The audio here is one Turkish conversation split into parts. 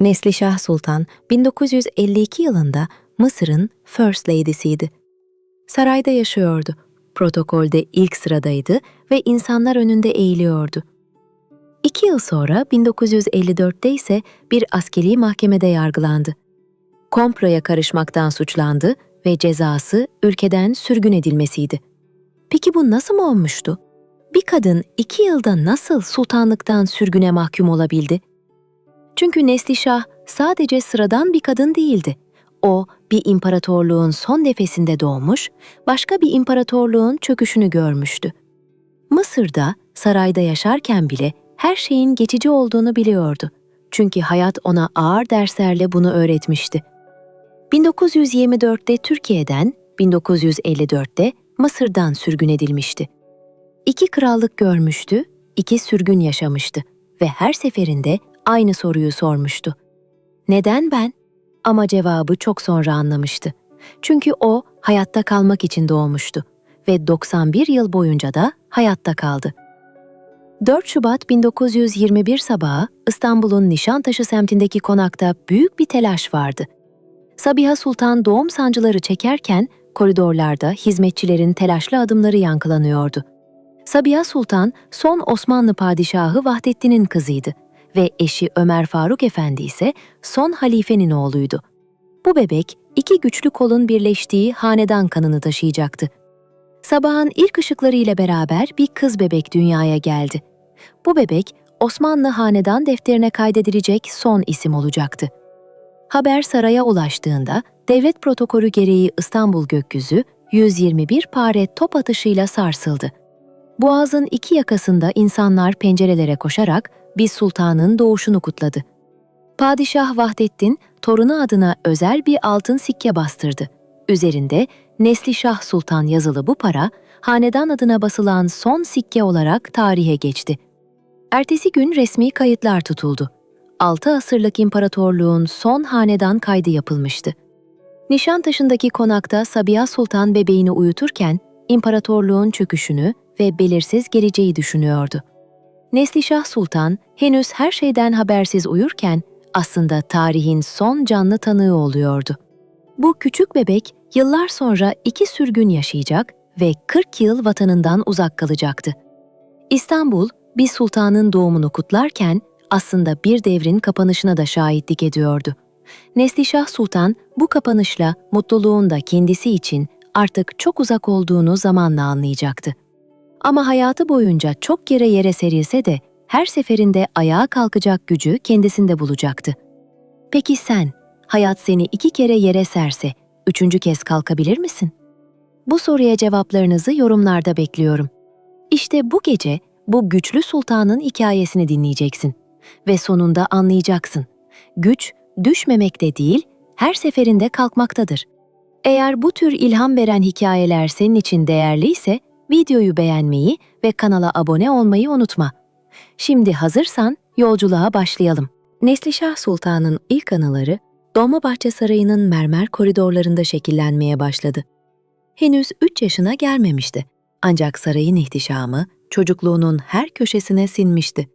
Neslişah Sultan 1952 yılında Mısır'ın First Lady'siydi. Sarayda yaşıyordu, protokolde ilk sıradaydı ve insanlar önünde eğiliyordu. 2 yıl sonra 1954'te ise bir askeri mahkemede yargılandı. Komploya karışmaktan suçlandı ve cezası ülkeden sürgün edilmesiydi. Peki bu nasıl olmuştu? Bir kadın 2 yılda nasıl sultanlıktan sürgüne mahkum olabildi? Çünkü Neslişah sadece sıradan bir kadın değildi. O, bir imparatorluğun son nefesinde doğmuş, başka bir imparatorluğun çöküşünü görmüştü. Mısır'da, sarayda yaşarken bile her şeyin geçici olduğunu biliyordu. Çünkü hayat ona ağır derslerle bunu öğretmişti. 1924'te Türkiye'den, 1954'te Mısır'dan sürgün edilmişti. 2 krallık görmüştü, 2 sürgün yaşamıştı ve her seferinde aynı soruyu sormuştu. Neden ben? Ama cevabı çok sonra anlamıştı. Çünkü o hayatta kalmak için doğmuştu ve 91 yıl boyunca da hayatta kaldı. 4 Şubat 1921 sabahı İstanbul'un Nişantaşı semtindeki konakta büyük bir telaş vardı. Sabiha Sultan doğum sancıları çekerken koridorlarda hizmetçilerin telaşlı adımları yankılanıyordu. Sabiha Sultan son Osmanlı padişahı Vahdettin'in kızıydı ve eşi Ömer Faruk Efendi ise son halifenin oğluydu. Bu bebek 2 güçlü kolun birleştiği hanedan kanını taşıyacaktı. Sabahın ilk ışıklarıyla beraber bir kız bebek dünyaya geldi. Bu bebek Osmanlı hanedan defterine kaydedilecek son isim olacaktı. Haber saraya ulaştığında devlet protokolü gereği İstanbul gökyüzü 121 pare top atışıyla sarsıldı. Boğazın 2 yakasında insanlar pencerelere koşarak bir sultanın doğuşunu kutladı. Padişah Vahdettin, torunu adına özel bir altın sikke bastırdı. Üzerinde Neslişah Sultan yazılı bu para, hanedan adına basılan son sikke olarak tarihe geçti. Ertesi gün resmi kayıtlar tutuldu. 6 asırlık imparatorluğun son hanedan kaydı yapılmıştı. Nişantaşı'ndaki konakta Sabiha Sultan bebeğini uyuturken, imparatorluğun çöküşünü ve belirsiz geleceği düşünüyordu. Neslişah Sultan henüz her şeyden habersiz uyurken aslında tarihin son canlı tanığı oluyordu. Bu küçük bebek yıllar sonra 2 sürgün yaşayacak ve 40 yıl vatanından uzak kalacaktı. İstanbul, bir sultanın doğumunu kutlarken aslında bir devrin kapanışına da şahitlik ediyordu. Neslişah Sultan bu kapanışla mutluluğun da kendisi için artık çok uzak olduğunu zamanla anlayacaktı. Ama hayatı boyunca çok kere yere serilse de her seferinde ayağa kalkacak gücü kendisinde bulacaktı. Peki sen, hayat seni 2 kere yere serse, 3. kez kalkabilir misin? Bu soruya cevaplarınızı yorumlarda bekliyorum. İşte bu gece bu güçlü sultanın hikayesini dinleyeceksin ve sonunda anlayacaksın. Güç, düşmemekte değil, her seferinde kalkmaktadır. Eğer bu tür ilham veren hikayeler senin için değerliyse, videoyu beğenmeyi ve kanala abone olmayı unutma. Şimdi hazırsan yolculuğa başlayalım. Neslişah Sultan'ın ilk anıları Dolmabahçe Sarayı'nın mermer koridorlarında şekillenmeye başladı. Henüz 3 yaşına gelmemişti. Ancak sarayın ihtişamı çocukluğunun her köşesine sinmişti.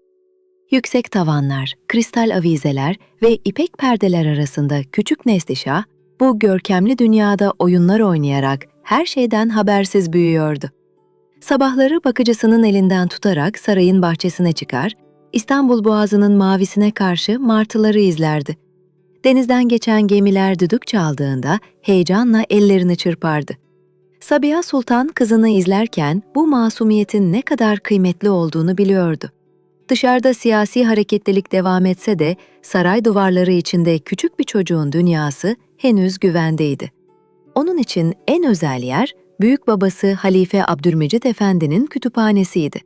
Yüksek tavanlar, kristal avizeler ve ipek perdeler arasında küçük Neslişah, bu görkemli dünyada oyunlar oynayarak her şeyden habersiz büyüyordu. Sabahları bakıcısının elinden tutarak sarayın bahçesine çıkar, İstanbul Boğazı'nın mavisine karşı martıları izlerdi. Denizden geçen gemiler düdük çaldığında heyecanla ellerini çırpardı. Sabiha Sultan kızını izlerken bu masumiyetin ne kadar kıymetli olduğunu biliyordu. Dışarıda siyasi hareketlilik devam etse de saray duvarları içinde küçük bir çocuğun dünyası henüz güvendeydi. Onun için en özel yer büyük babası Halife Abdülmecit Efendi'nin kütüphanesiydi.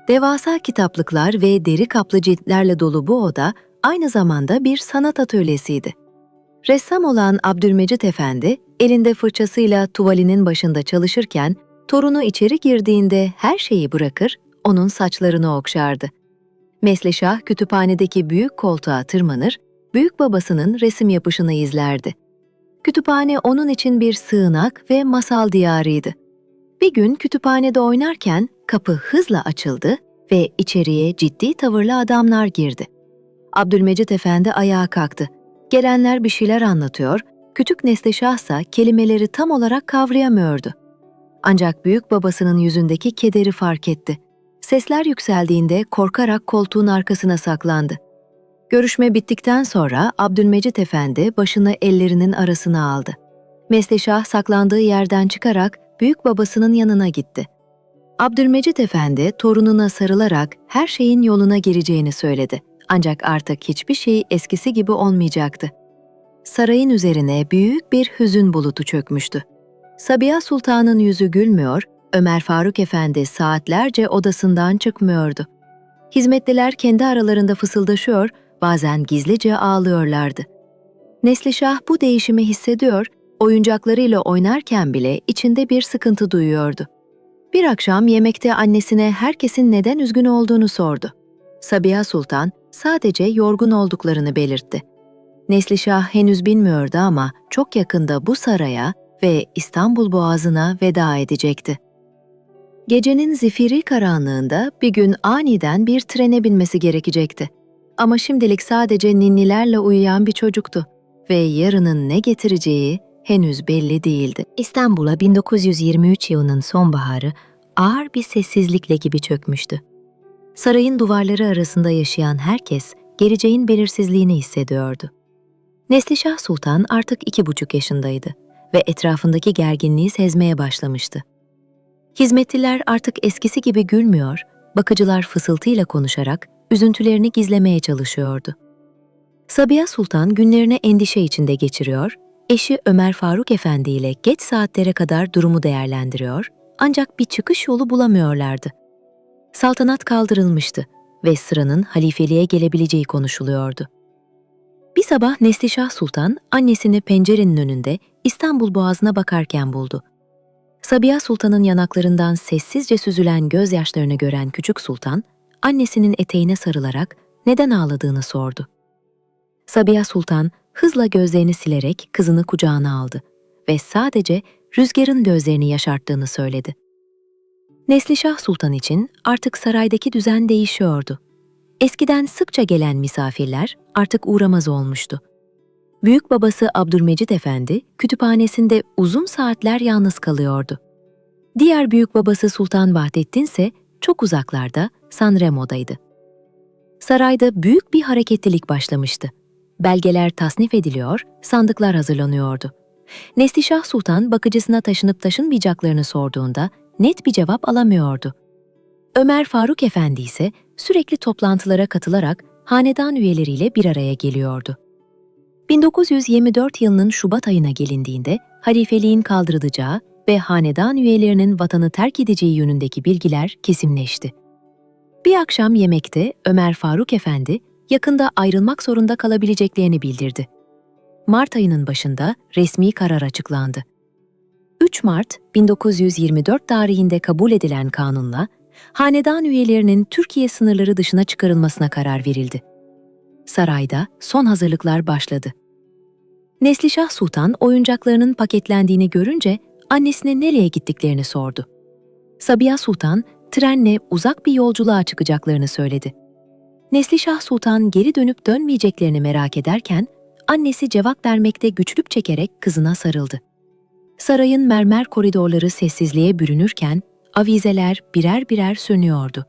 Devasa kitaplıklar ve deri kaplı ciltlerle dolu bu oda aynı zamanda bir sanat atölyesiydi. Ressam olan Abdülmecit Efendi, elinde fırçasıyla tuvalinin başında çalışırken, torunu içeri girdiğinde her şeyi bırakır, onun saçlarını okşardı. Neslişah kütüphanedeki büyük koltuğa tırmanır, büyük babasının resim yapışını izlerdi. Kütüphane onun için bir sığınak ve masal diyarıydı. Bir gün kütüphanede oynarken kapı hızla açıldı ve içeriye ciddi tavırlı adamlar girdi. Abdülmecit Efendi ayağa kalktı. Gelenler bir şeyler anlatıyor, küçük Neslişah ise kelimeleri tam olarak kavrayamıyordu. Ancak büyük babasının yüzündeki kederi fark etti. Sesler yükseldiğinde korkarak koltuğun arkasına saklandı. Görüşme bittikten sonra Abdülmecit Efendi başını ellerinin arasına aldı. Neslişah saklandığı yerden çıkarak büyük babasının yanına gitti. Abdülmecit Efendi torununa sarılarak her şeyin yoluna gireceğini söyledi. Ancak artık hiçbir şey eskisi gibi olmayacaktı. Sarayın üzerine büyük bir hüzün bulutu çökmüştü. Sabiha Sultan'ın yüzü gülmüyor, Ömer Faruk Efendi saatlerce odasından çıkmıyordu. Hizmetliler kendi aralarında fısıldaşıyor, bazen gizlice ağlıyorlardı. Neslişah bu değişimi hissediyor, oyuncaklarıyla oynarken bile içinde bir sıkıntı duyuyordu. Bir akşam yemekte annesine herkesin neden üzgün olduğunu sordu. Sabiha Sultan sadece yorgun olduklarını belirtti. Neslişah henüz bilmiyordu ama çok yakında bu saraya ve İstanbul Boğazı'na veda edecekti. Gecenin zifiri karanlığında bir gün aniden bir trene binmesi gerekecekti. Ama şimdilik sadece ninnilerle uyuyan bir çocuktu ve yarının ne getireceği henüz belli değildi. İstanbul'a 1923 yılının sonbaharı ağır bir sessizlikle gibi çökmüştü. Sarayın duvarları arasında yaşayan herkes geleceğin belirsizliğini hissediyordu. Neslişah Sultan artık 2,5 yaşındaydı ve etrafındaki gerginliği sezmeye başlamıştı. Hizmetliler artık eskisi gibi gülmüyor, bakıcılar fısıltıyla konuşarak üzüntülerini gizlemeye çalışıyordu. Sabiha Sultan günlerini endişe içinde geçiriyor, eşi Ömer Faruk Efendi ile geç saatlere kadar durumu değerlendiriyor, ancak bir çıkış yolu bulamıyorlardı. Saltanat kaldırılmıştı ve sıranın halifeliğe gelebileceği konuşuluyordu. Bir sabah Neslişah Sultan annesini pencerenin önünde İstanbul Boğazı'na bakarken buldu. Sabiha Sultan'ın yanaklarından sessizce süzülen gözyaşlarını gören küçük sultan, annesinin eteğine sarılarak neden ağladığını sordu. Sabiha Sultan hızla gözlerini silerek kızını kucağına aldı ve sadece rüzgarın gözlerini yaşarttığını söyledi. Neslişah Sultan için artık saraydaki düzen değişiyordu. Eskiden sıkça gelen misafirler artık uğramaz olmuştu. Büyük babası Abdülmecit Efendi kütüphanesinde uzun saatler yalnız kalıyordu. Diğer büyük babası Sultan Vahdettin ise çok uzaklarda San Remo'daydı. Sarayda büyük bir hareketlilik başlamıştı. Belgeler tasnif ediliyor, sandıklar hazırlanıyordu. Neslişah Sultan bakıcısına taşınıp taşınmayacaklarını sorduğunda net bir cevap alamıyordu. Ömer Faruk Efendi ise sürekli toplantılara katılarak hanedan üyeleriyle bir araya geliyordu. 1924 yılının Şubat ayına gelindiğinde halifeliğin kaldırılacağı ve hanedan üyelerinin vatanı terk edeceği yönündeki bilgiler kesinleşti. Bir akşam yemekte Ömer Faruk Efendi yakında ayrılmak zorunda kalabileceklerini bildirdi. Mart ayının başında resmi karar açıklandı. 3 Mart 1924 tarihinde kabul edilen kanunla hanedan üyelerinin Türkiye sınırları dışına çıkarılmasına karar verildi. Sarayda son hazırlıklar başladı. Neslişah Sultan oyuncaklarının paketlendiğini görünce annesine nereye gittiklerini sordu. Sabiha Sultan trenle uzak bir yolculuğa çıkacaklarını söyledi. Neslişah Sultan geri dönüp dönmeyeceklerini merak ederken annesi cevap vermekte güçlük çekerek kızına sarıldı. Sarayın mermer koridorları sessizliğe bürünürken avizeler birer birer sönüyordu.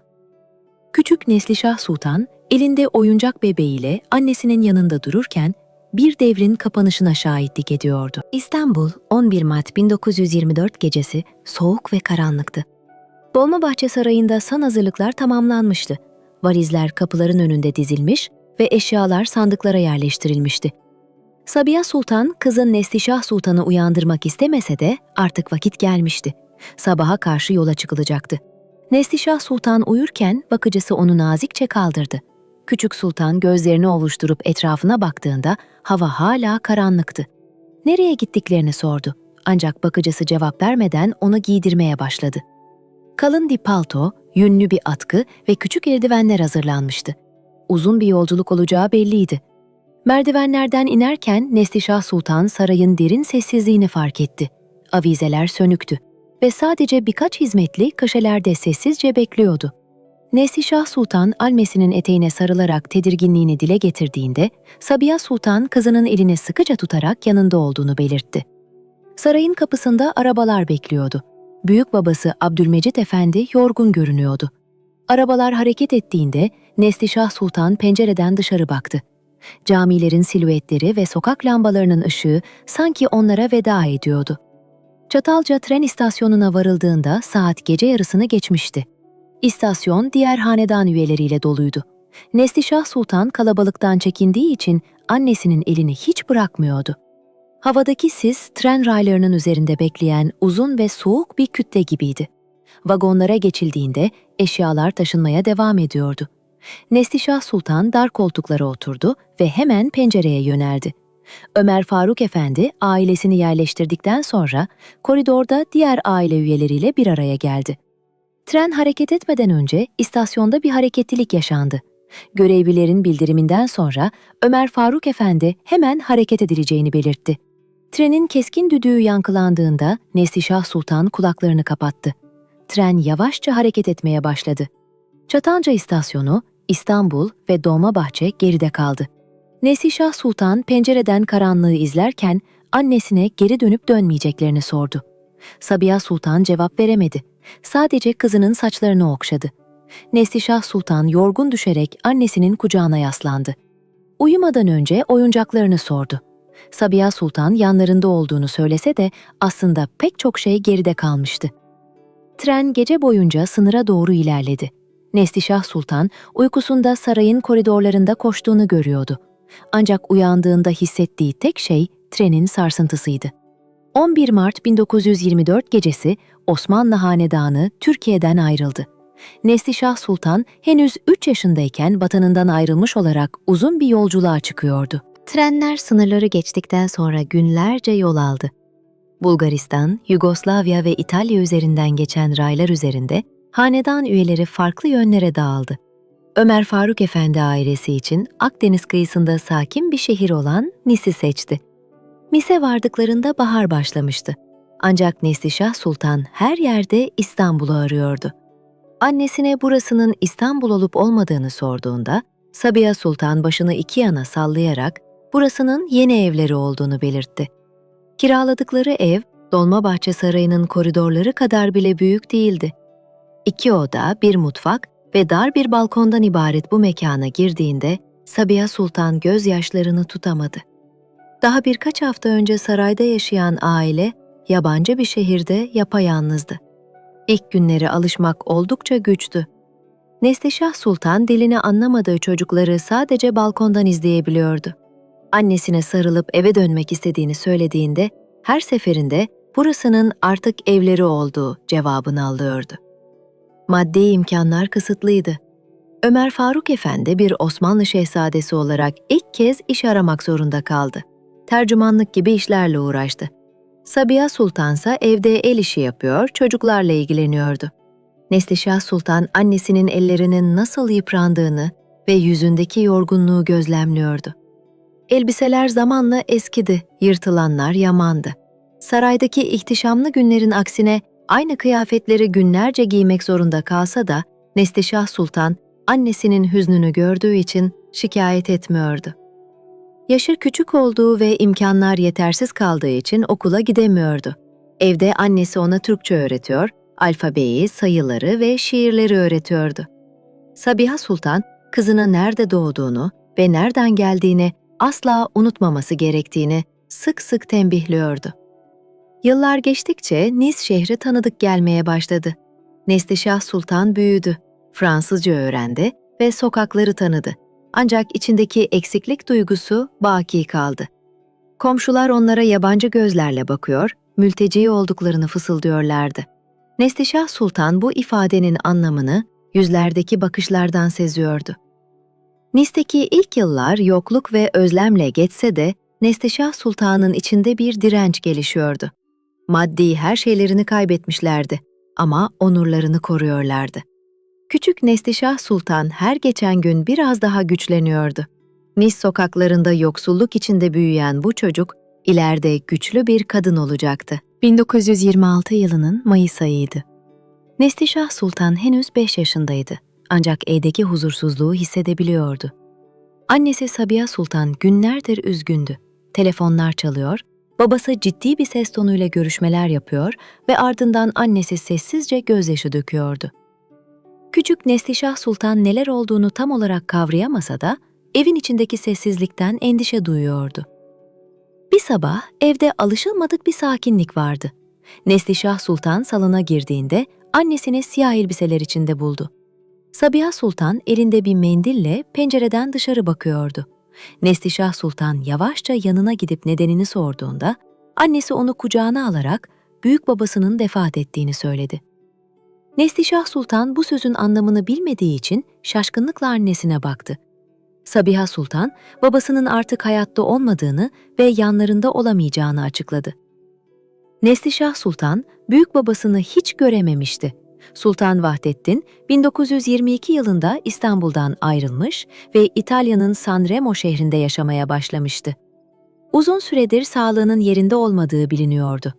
Küçük Neslişah Sultan elinde oyuncak bebeğiyle annesinin yanında dururken bir devrin kapanışına şahitlik ediyordu. İstanbul, 11 Mart 1924 gecesi soğuk ve karanlıktı. Dolmabahçe Sarayı'nda son hazırlıklar tamamlanmıştı. Valizler kapıların önünde dizilmiş ve eşyalar sandıklara yerleştirilmişti. Sabiha Sultan, kızın Neslişah Sultan'ı uyandırmak istemese de artık vakit gelmişti. Sabaha karşı yola çıkılacaktı. Neslişah Sultan uyurken bakıcısı onu nazikçe kaldırdı. Küçük sultan gözlerini ovuşturup etrafına baktığında hava hala karanlıktı. Nereye gittiklerini sordu. Ancak bakıcısı cevap vermeden onu giydirmeye başladı. Kalın bir palto, yünlü bir atkı ve küçük eldivenler hazırlanmıştı. Uzun bir yolculuk olacağı belliydi. Merdivenlerden inerken Neslişah Sultan sarayın derin sessizliğini fark etti. Avizeler sönüktü ve sadece birkaç hizmetli köşelerde sessizce bekliyordu. Neslişah Sultan Almesi'nin eteğine sarılarak tedirginliğini dile getirdiğinde, Sabiha Sultan kızının elini sıkıca tutarak yanında olduğunu belirtti. Sarayın kapısında arabalar bekliyordu. Büyük babası Abdülmecit Efendi yorgun görünüyordu. Arabalar hareket ettiğinde Neslişah Sultan pencereden dışarı baktı. Camilerin silüetleri ve sokak lambalarının ışığı sanki onlara veda ediyordu. Çatalca tren istasyonuna varıldığında saat gece yarısını geçmişti. İstasyon diğer hanedan üyeleriyle doluydu. Neslişah Sultan kalabalıktan çekindiği için annesinin elini hiç bırakmıyordu. Havadaki sis tren raylarının üzerinde bekleyen uzun ve soğuk bir kütle gibiydi. Vagonlara geçildiğinde eşyalar taşınmaya devam ediyordu. Neslişah Sultan dar koltuklara oturdu ve hemen pencereye yöneldi. Ömer Faruk Efendi ailesini yerleştirdikten sonra koridorda diğer aile üyeleriyle bir araya geldi. Tren hareket etmeden önce istasyonda bir hareketlilik yaşandı. Görevlilerin bildiriminden sonra Ömer Faruk Efendi hemen hareket edileceğini belirtti. Trenin keskin düdüğü yankılandığında Neslişah Sultan kulaklarını kapattı. Tren yavaşça hareket etmeye başladı. Çatalca istasyonu, İstanbul ve Dolmabahçe geride kaldı. Neslişah Sultan pencereden karanlığı izlerken annesine geri dönüp dönmeyeceklerini sordu. Sabiha Sultan cevap veremedi. Sadece kızının saçlarını okşadı. Neslişah Sultan yorgun düşerek annesinin kucağına yaslandı. Uyumadan önce oyuncaklarını sordu. Sabiha Sultan yanlarında olduğunu söylese de aslında pek çok şey geride kalmıştı. Tren gece boyunca sınıra doğru ilerledi. Neslişah Sultan uykusunda sarayın koridorlarında koştuğunu görüyordu. Ancak uyandığında hissettiği tek şey trenin sarsıntısıydı. 11 Mart 1924 gecesi Osmanlı Hanedanı Türkiye'den ayrıldı. Neslişah Sultan henüz 3 yaşındayken vatanından ayrılmış olarak uzun bir yolculuğa çıkıyordu. Trenler sınırları geçtikten sonra günlerce yol aldı. Bulgaristan, Yugoslavya ve İtalya üzerinden geçen raylar üzerinde hanedan üyeleri farklı yönlere dağıldı. Ömer Faruk Efendi ailesi için Akdeniz kıyısında sakin bir şehir olan Nis'i seçti. Nis'e vardıklarında bahar başlamıştı. Ancak Neslişah Sultan her yerde İstanbul'u arıyordu. Annesine burasının İstanbul olup olmadığını sorduğunda, Sabiha Sultan başını iki yana sallayarak burasının yeni evleri olduğunu belirtti. Kiraladıkları ev, Dolmabahçe Sarayı'nın koridorları kadar bile büyük değildi. 2 oda, bir mutfak ve dar bir balkondan ibaret bu mekana girdiğinde Sabiha Sultan gözyaşlarını tutamadı. Daha birkaç hafta önce sarayda yaşayan aile, yabancı bir şehirde yapayalnızdı. İlk günleri alışmak oldukça güçtü. Neslişah Sultan dilini anlamadığı çocukları sadece balkondan izleyebiliyordu. Annesine sarılıp eve dönmek istediğini söylediğinde her seferinde burasının artık evleri olduğu cevabını alıyordu. Maddi imkanlar kısıtlıydı. Ömer Faruk Efendi bir Osmanlı şehzadesi olarak ilk kez iş aramak zorunda kaldı. Tercümanlık gibi işlerle uğraştı. Sabiha Sultansa evde el işi yapıyor, çocuklarla ilgileniyordu. Neslişah Sultan annesinin ellerinin nasıl yıprandığını ve yüzündeki yorgunluğu gözlemliyordu. Elbiseler zamanla eskidi, yırtılanlar yamandı. Saraydaki ihtişamlı günlerin aksine aynı kıyafetleri günlerce giymek zorunda kalsa da Neslişah Sultan annesinin hüznünü gördüğü için şikayet etmiyordu. Yaşı küçük olduğu ve imkanlar yetersiz kaldığı için okula gidemiyordu. Evde annesi ona Türkçe öğretiyor, alfabeyi, sayıları ve şiirleri öğretiyordu. Sabiha Sultan, kızına nerede doğduğunu ve nereden geldiğini asla unutmaması gerektiğini sık sık tembihliyordu. Yıllar geçtikçe Nis şehri tanıdık gelmeye başladı. Neslişah Sultan büyüdü, Fransızca öğrendi ve sokakları tanıdı. Ancak içindeki eksiklik duygusu baki kaldı. Komşular onlara yabancı gözlerle bakıyor, mülteci olduklarını fısıldıyorlardı. Neslişah Sultan bu ifadenin anlamını yüzlerdeki bakışlardan seziyordu. Nis'teki ilk yıllar yokluk ve özlemle geçse de Neslişah Sultan'ın içinde bir direnç gelişiyordu. Maddi her şeylerini kaybetmişlerdi ama onurlarını koruyorlardı. Küçük Neslişah Sultan her geçen gün biraz daha güçleniyordu. Nis sokaklarında yoksulluk içinde büyüyen bu çocuk, ileride güçlü bir kadın olacaktı. 1926 yılının Mayıs ayıydı. Neslişah Sultan henüz 5 yaşındaydı. ancak evdeki huzursuzluğu hissedebiliyordu. Annesi Sabiha Sultan günlerdir üzgündü. Telefonlar çalıyor, babası ciddi bir ses tonuyla görüşmeler yapıyor ve ardından annesi sessizce gözyaşı döküyordu. Küçük Neslişah Sultan neler olduğunu tam olarak kavrayamasa da evin içindeki sessizlikten endişe duyuyordu. Bir sabah evde alışılmadık bir sakinlik vardı. Neslişah Sultan salona girdiğinde annesini siyah elbiseler içinde buldu. Sabiha Sultan elinde bir mendille pencereden dışarı bakıyordu. Neslişah Sultan yavaşça yanına gidip nedenini sorduğunda annesi onu kucağına alarak büyük babasının vefat ettiğini söyledi. Neslişah Sultan bu sözün anlamını bilmediği için şaşkınlıkla annesine baktı. Sabiha Sultan, babasının artık hayatta olmadığını ve yanlarında olamayacağını açıkladı. Neslişah Sultan, büyük babasını hiç görememişti. Sultan Vahdettin, 1922 yılında İstanbul'dan ayrılmış ve İtalya'nın Sanremo şehrinde yaşamaya başlamıştı. Uzun süredir sağlığının yerinde olmadığı biliniyordu.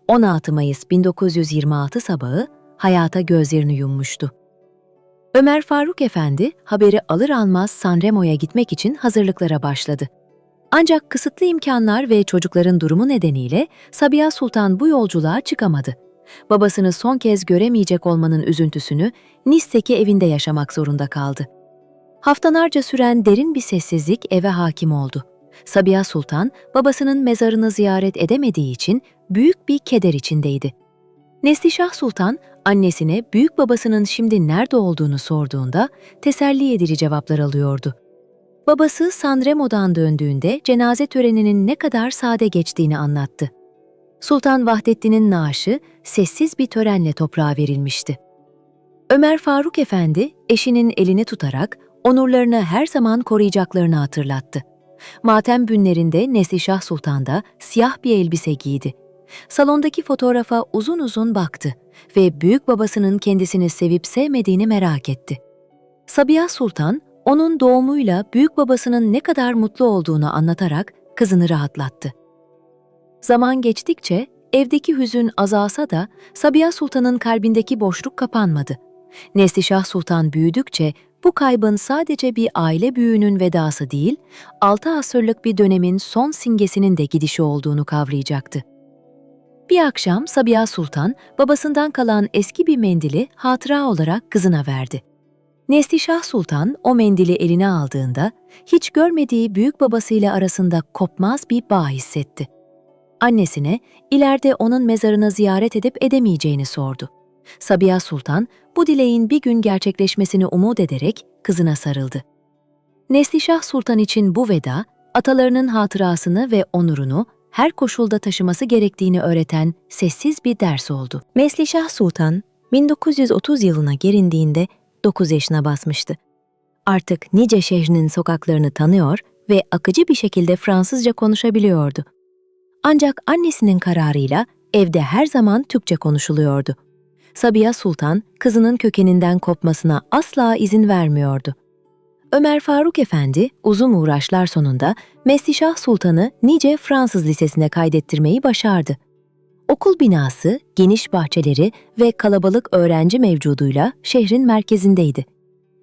16 Mayıs 1926 sabahı hayata gözlerini yummuştu. Ömer Faruk Efendi haberi alır almaz Sanremo'ya gitmek için hazırlıklara başladı. Ancak kısıtlı imkanlar ve çocukların durumu nedeniyle Sabiha Sultan bu yolculuğa çıkamadı. Babasını son kez göremeyecek olmanın üzüntüsünü Nice'teki evinde yaşamak zorunda kaldı. Haftalarca süren derin bir sessizlik eve hakim oldu. Sabiha Sultan, babasının mezarını ziyaret edemediği için büyük bir keder içindeydi. Neslişah Sultan, annesine büyük babasının şimdi nerede olduğunu sorduğunda teselli edici cevaplar alıyordu. Babası Sanremo'dan döndüğünde cenaze töreninin ne kadar sade geçtiğini anlattı. Sultan Vahdettin'in naaşı sessiz bir törenle toprağa verilmişti. Ömer Faruk Efendi eşinin elini tutarak onurlarını her zaman koruyacaklarını hatırlattı. Matem günlerinde Neslişah Sultan da siyah bir elbise giydi. Salondaki fotoğrafa uzun uzun baktı ve büyük babasının kendisini sevip sevmediğini merak etti. Sabiha Sultan, onun doğumuyla büyük babasının ne kadar mutlu olduğunu anlatarak kızını rahatlattı. Zaman geçtikçe evdeki hüzün azalsa da Sabiha Sultan'ın kalbindeki boşluk kapanmadı. Neslişah Sultan büyüdükçe bu kaybın sadece bir aile büyüğünün vedası değil, 6 asırlık bir dönemin son simgesinin de gidişi olduğunu kavrayacaktı. Bir akşam Sabiha Sultan babasından kalan eski bir mendili hatıra olarak kızına verdi. Neslişah Sultan o mendili eline aldığında hiç görmediği büyük babasıyla arasında kopmaz bir bağ hissetti. Annesine ileride onun mezarını ziyaret edip edemeyeceğini sordu. Sabiha Sultan bu dileğin bir gün gerçekleşmesini umut ederek kızına sarıldı. Neslişah Sultan için bu veda, atalarının hatırasını ve onurunu her koşulda taşıması gerektiğini öğreten sessiz bir ders oldu. Neslişah Sultan, 1930 yılına gelindiğinde 9 yaşına basmıştı. Artık Nice şehrinin sokaklarını tanıyor ve akıcı bir şekilde Fransızca konuşabiliyordu. Ancak annesinin kararıyla evde her zaman Türkçe konuşuluyordu. Sabiha Sultan, kızının kökeninden kopmasına asla izin vermiyordu. Ömer Faruk Efendi, uzun uğraşlar sonunda Neslişah Sultan'ı Nice Fransız Lisesi'ne kaydettirmeyi başardı. Okul binası, geniş bahçeleri ve kalabalık öğrenci mevcuduyla şehrin merkezindeydi.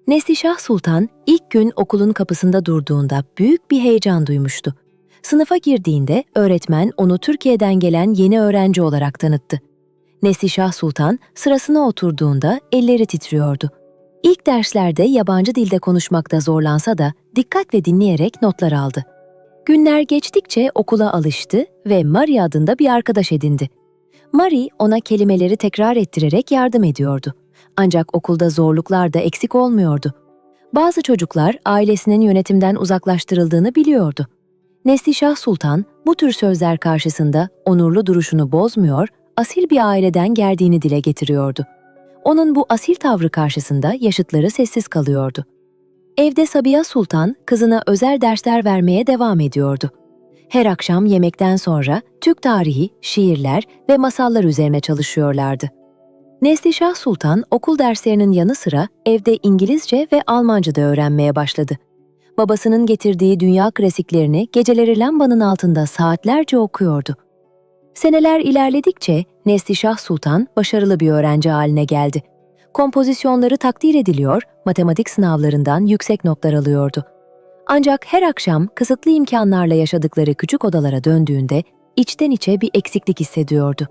Neslişah Sultan ilk gün okulun kapısında durduğunda büyük bir heyecan duymuştu. Sınıfa girdiğinde öğretmen onu Türkiye'den gelen yeni öğrenci olarak tanıttı. Neslişah Sultan sırasına oturduğunda elleri titriyordu. İlk derslerde yabancı dilde konuşmakta zorlansa da dikkatle dinleyerek notlar aldı. Günler geçtikçe okula alıştı ve Marie adında bir arkadaş edindi. Marie ona kelimeleri tekrar ettirerek yardım ediyordu. Ancak okulda zorluklar da eksik olmuyordu. Bazı çocuklar ailesinin yönetimden uzaklaştırıldığını biliyordu. Neslişah Sultan bu tür sözler karşısında onurlu duruşunu bozmuyor, asil bir aileden geldiğini dile getiriyordu. Onun bu asil tavrı karşısında yaşıtları sessiz kalıyordu. Evde Sabiha Sultan kızına özel dersler vermeye devam ediyordu. Her akşam yemekten sonra Türk tarihi, şiirler ve masallar üzerine çalışıyorlardı. Neslişah Sultan okul derslerinin yanı sıra evde İngilizce ve Almanca da öğrenmeye başladı. Babasının getirdiği dünya klasiklerini geceleri lambanın altında saatlerce okuyordu. Seneler ilerledikçe Neslişah Sultan başarılı bir öğrenci haline geldi. Kompozisyonları takdir ediliyor, matematik sınavlarından yüksek notlar alıyordu. Ancak her akşam kısıtlı imkanlarla yaşadıkları küçük odalara döndüğünde içten içe bir eksiklik hissediyordu.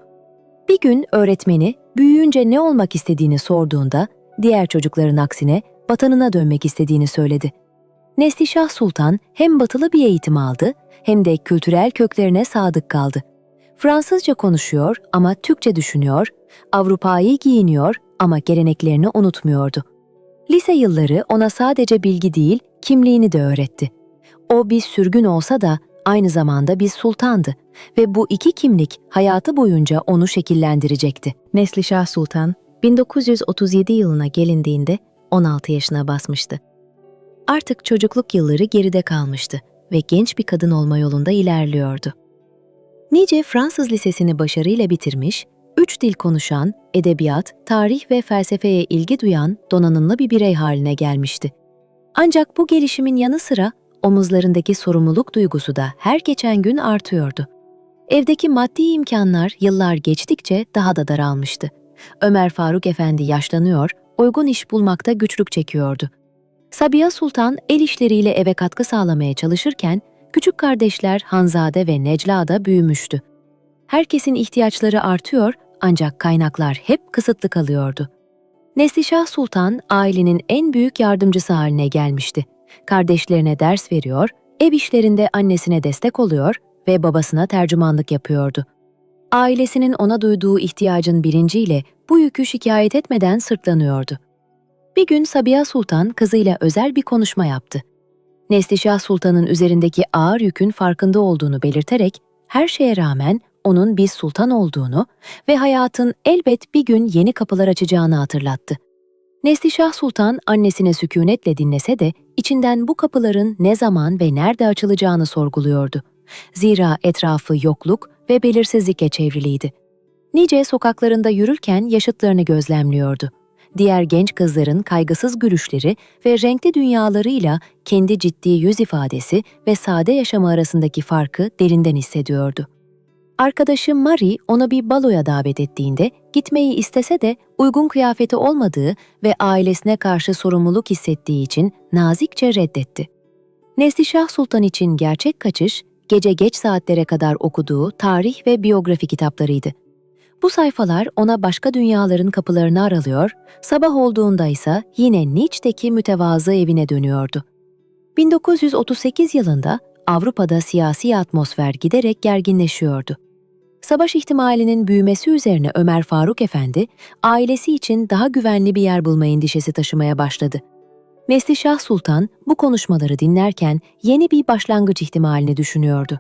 Bir gün öğretmeni büyüyünce ne olmak istediğini sorduğunda diğer çocukların aksine vatanına dönmek istediğini söyledi. Neslişah Sultan hem batılı bir eğitim aldı hem de kültürel köklerine sadık kaldı. Fransızca konuşuyor ama Türkçe düşünüyor, Avrupa'yı giyiniyor ama geleneklerini unutmuyordu. Lise yılları ona sadece bilgi değil, kimliğini de öğretti. O bir sürgün olsa da aynı zamanda bir sultandı ve bu iki kimlik hayatı boyunca onu şekillendirecekti. Neslişah Sultan, 1937 yılına gelindiğinde 16 yaşına basmıştı. Artık çocukluk yılları geride kalmıştı ve genç bir kadın olma yolunda ilerliyordu. Nice Fransız lisesini başarıyla bitirmiş, 3 dil konuşan, edebiyat, tarih ve felsefeye ilgi duyan donanımlı bir birey haline gelmişti. Ancak bu gelişimin yanı sıra omuzlarındaki sorumluluk duygusu da her geçen gün artıyordu. Evdeki maddi imkanlar yıllar geçtikçe daha da daralmıştı. Ömer Faruk Efendi yaşlanıyor, uygun iş bulmakta güçlük çekiyordu. Sabiha Sultan el işleriyle eve katkı sağlamaya çalışırken, küçük kardeşler Hanzade ve Necla da büyümüştü. Herkesin ihtiyaçları artıyor ancak kaynaklar hep kısıtlı kalıyordu. Neslişah Sultan ailenin en büyük yardımcısı haline gelmişti. Kardeşlerine ders veriyor, ev işlerinde annesine destek oluyor ve babasına tercümanlık yapıyordu. Ailesinin ona duyduğu ihtiyacın bilinciyle bu yükü şikayet etmeden sırtlanıyordu. Bir gün Sabiha Sultan kızıyla özel bir konuşma yaptı. Neslişah Sultan'ın üzerindeki ağır yükün farkında olduğunu belirterek her şeye rağmen onun bir sultan olduğunu ve hayatın elbet bir gün yeni kapılar açacağını hatırlattı. Neslişah Sultan annesine sükunetle dinlese de içinden bu kapıların ne zaman ve nerede açılacağını sorguluyordu. Zira etrafı yokluk ve belirsizlikle çevriliydi. Nice sokaklarında yürürken yaşıtlarını gözlemliyordu. Diğer genç kızların kaygısız gülüşleri ve renkli dünyalarıyla kendi ciddi yüz ifadesi ve sade yaşamı arasındaki farkı derinden hissediyordu. Arkadaşı Marie onu bir baloya davet ettiğinde gitmeyi istese de uygun kıyafeti olmadığı ve ailesine karşı sorumluluk hissettiği için nazikçe reddetti. Neslişah Sultan için gerçek kaçış, gece geç saatlere kadar okuduğu tarih ve biyografi kitaplarıydı. Bu sayfalar ona başka dünyaların kapılarını aralıyor, sabah olduğunda ise yine Niç'teki mütevazı evine dönüyordu. 1938 yılında Avrupa'da siyasi atmosfer giderek gerginleşiyordu. Savaş ihtimalinin büyümesi üzerine Ömer Faruk Efendi, ailesi için daha güvenli bir yer bulma endişesi taşımaya başladı. Neslişah Sultan bu konuşmaları dinlerken yeni bir başlangıç ihtimalini düşünüyordu.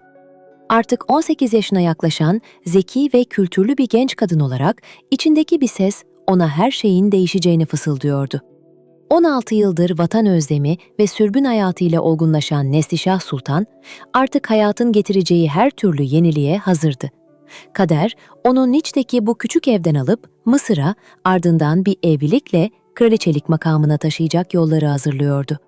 Artık 18 yaşına yaklaşan zeki ve kültürlü bir genç kadın olarak içindeki bir ses ona her şeyin değişeceğini fısıldıyordu. 16 yıldır vatan özlemi ve sürgün hayatıyla olgunlaşan Neslişah Sultan artık hayatın getireceği her türlü yeniliğe hazırdı. Kader onu Niç'teki bu küçük evden alıp Mısır'a, ardından bir evlilikle kraliçelik makamına taşıyacak yolları hazırlıyordu.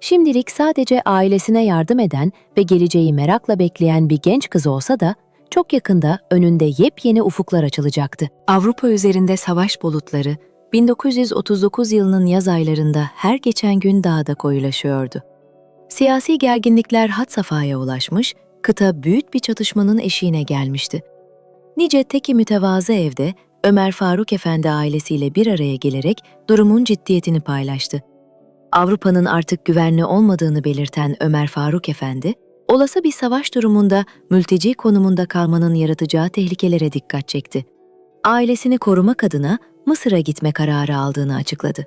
Şimdilik sadece ailesine yardım eden ve geleceği merakla bekleyen bir genç kız olsa da çok yakında önünde yepyeni ufuklar açılacaktı. Avrupa üzerinde savaş bulutları 1939 yılının yaz aylarında her geçen gün daha da koyulaşıyordu. Siyasi gerginlikler had safhaya ulaşmış, kıta büyük bir çatışmanın eşiğine gelmişti. Nice teki mütevazı evde Ömer Faruk Efendi ailesiyle bir araya gelerek durumun ciddiyetini paylaştı. Avrupa'nın artık güvenli olmadığını belirten Ömer Faruk Efendi, olası bir savaş durumunda mülteci konumunda kalmanın yaratacağı tehlikelere dikkat çekti. Ailesini korumak adına Mısır'a gitme kararı aldığını açıkladı.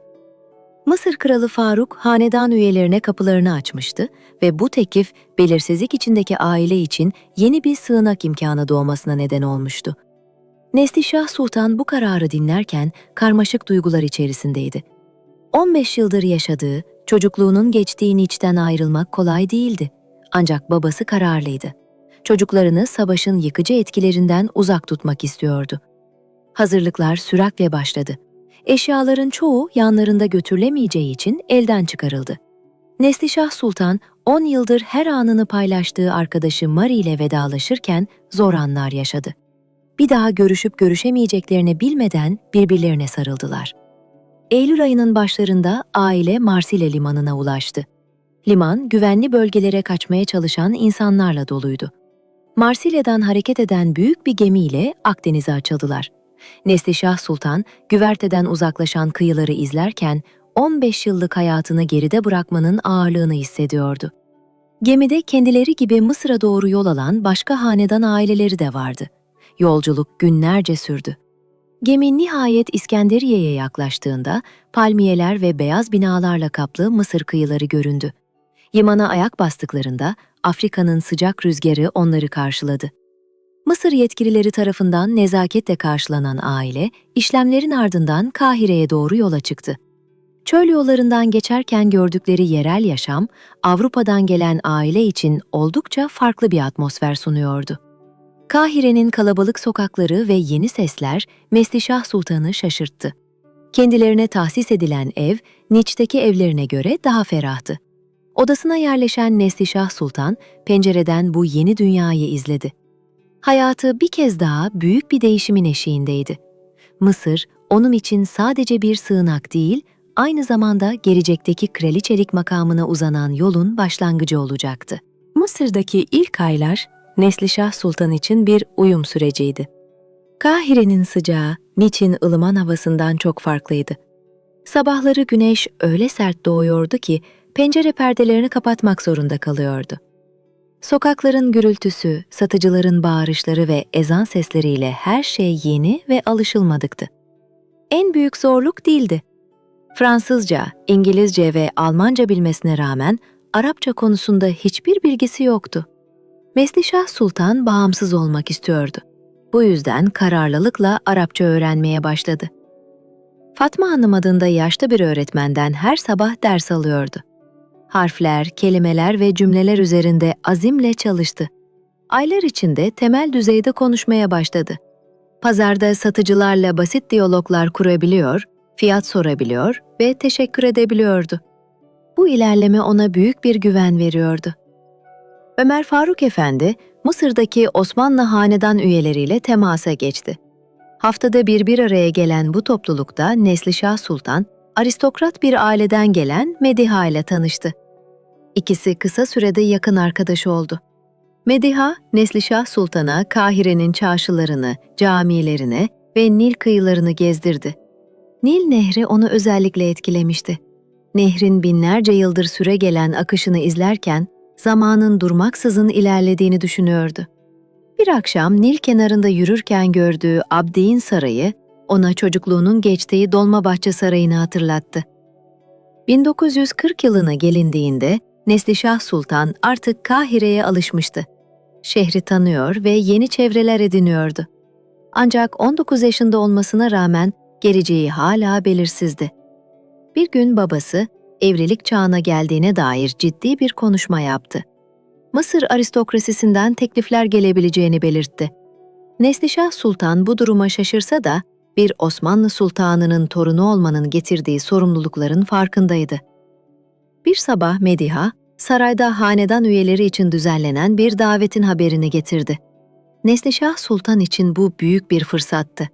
Mısır Kralı Faruk, hanedan üyelerine kapılarını açmıştı ve bu teklif belirsizlik içindeki aile için yeni bir sığınak imkanı doğmasına neden olmuştu. Neslişah Sultan bu kararı dinlerken karmaşık duygular içerisindeydi. 15 yıldır yaşadığı, çocukluğunun geçtiği Niç'ten ayrılmak kolay değildi. Ancak babası kararlıydı. Çocuklarını savaşın yıkıcı etkilerinden uzak tutmak istiyordu. Hazırlıklar süratle başladı. Eşyaların çoğu yanlarında götürülemeyeceği için elden çıkarıldı. Neslişah Sultan 10 yıldır her anını paylaştığı arkadaşı Marie ile vedalaşırken zor anlar yaşadı. Bir daha görüşüp görüşemeyeceklerini bilmeden birbirlerine sarıldılar. Eylül ayının başlarında aile Marsilya limanına ulaştı. Liman, güvenli bölgelere kaçmaya çalışan insanlarla doluydu. Marsilya'dan hareket eden büyük bir gemiyle Akdeniz'e açıldılar. Neslişah Sultan, güverteden uzaklaşan kıyıları izlerken 15 yıllık hayatını geride bırakmanın ağırlığını hissediyordu. Gemide kendileri gibi Mısır'a doğru yol alan başka hanedan aileleri de vardı. Yolculuk günlerce sürdü. Gemi nihayet İskenderiye'ye yaklaştığında palmiyeler ve beyaz binalarla kaplı Mısır kıyıları göründü. Limana ayak bastıklarında Afrika'nın sıcak rüzgarı onları karşıladı. Mısır yetkilileri tarafından nezaketle karşılanan aile, işlemlerin ardından Kahire'ye doğru yola çıktı. Çöl yollarından geçerken gördükleri yerel yaşam, Avrupa'dan gelen aile için oldukça farklı bir atmosfer sunuyordu. Kahire'nin kalabalık sokakları ve yeni sesler Neslişah Sultan'ı şaşırttı. Kendilerine tahsis edilen ev, Niç'teki evlerine göre daha ferahtı. Odasına yerleşen Neslişah Sultan, pencereden bu yeni dünyayı izledi. Hayatı bir kez daha büyük bir değişimin eşiğindeydi. Mısır, onun için sadece bir sığınak değil, aynı zamanda gelecekteki kraliçelik makamına uzanan yolun başlangıcı olacaktı. Mısır'daki ilk aylar, Neslişah Sultan için bir uyum süreciydi. Kahire'nin sıcağı, Niç'in ılıman havasından çok farklıydı. Sabahları güneş öyle sert doğuyordu ki, pencere perdelerini kapatmak zorunda kalıyordu. Sokakların gürültüsü, satıcıların bağırışları ve ezan sesleriyle her şey yeni ve alışılmadıktı. En büyük zorluk dildi. Fransızca, İngilizce ve Almanca bilmesine rağmen Arapça konusunda hiçbir bilgisi yoktu. Neslişah Sultan bağımsız olmak istiyordu. Bu yüzden kararlılıkla Arapça öğrenmeye başladı. Fatma Hanım adında yaşlı bir öğretmenden her sabah ders alıyordu. Harfler, kelimeler ve cümleler üzerinde azimle çalıştı. Aylar içinde temel düzeyde konuşmaya başladı. Pazarda satıcılarla basit diyaloglar kurabiliyor, fiyat sorabiliyor ve teşekkür edebiliyordu. Bu ilerleme ona büyük bir güven veriyordu. Ömer Faruk Efendi, Mısır'daki Osmanlı hanedan üyeleriyle temasa geçti. Haftada bir araya gelen bu toplulukta Neslişah Sultan, aristokrat bir aileden gelen Mediha ile tanıştı. İkisi kısa sürede yakın arkadaş oldu. Mediha, Neslişah Sultan'a Kahire'nin çarşılarını, camilerini ve Nil kıyılarını gezdirdi. Nil Nehri onu özellikle etkilemişti. Nehrin binlerce yıldır süregelen akışını izlerken, zamanın durmaksızın ilerlediğini düşünüyordu. Bir akşam Nil kenarında yürürken gördüğü Abdi'in sarayı, ona çocukluğunun geçtiği Dolmabahçe Sarayı'nı hatırlattı. 1940 yılına gelindiğinde Neslişah Sultan artık Kahire'ye alışmıştı. Şehri tanıyor ve yeni çevreler ediniyordu. Ancak 19 yaşında olmasına rağmen geleceği hala belirsizdi. Bir gün babası, evlilik çağına geldiğine dair ciddi bir konuşma yaptı. Mısır aristokrasisinden teklifler gelebileceğini belirtti. Neslişah Sultan bu duruma şaşırsa da, bir Osmanlı sultanının torunu olmanın getirdiği sorumlulukların farkındaydı. Bir sabah Mediha, sarayda hanedan üyeleri için düzenlenen bir davetin haberini getirdi. Neslişah Sultan için bu büyük bir fırsattı.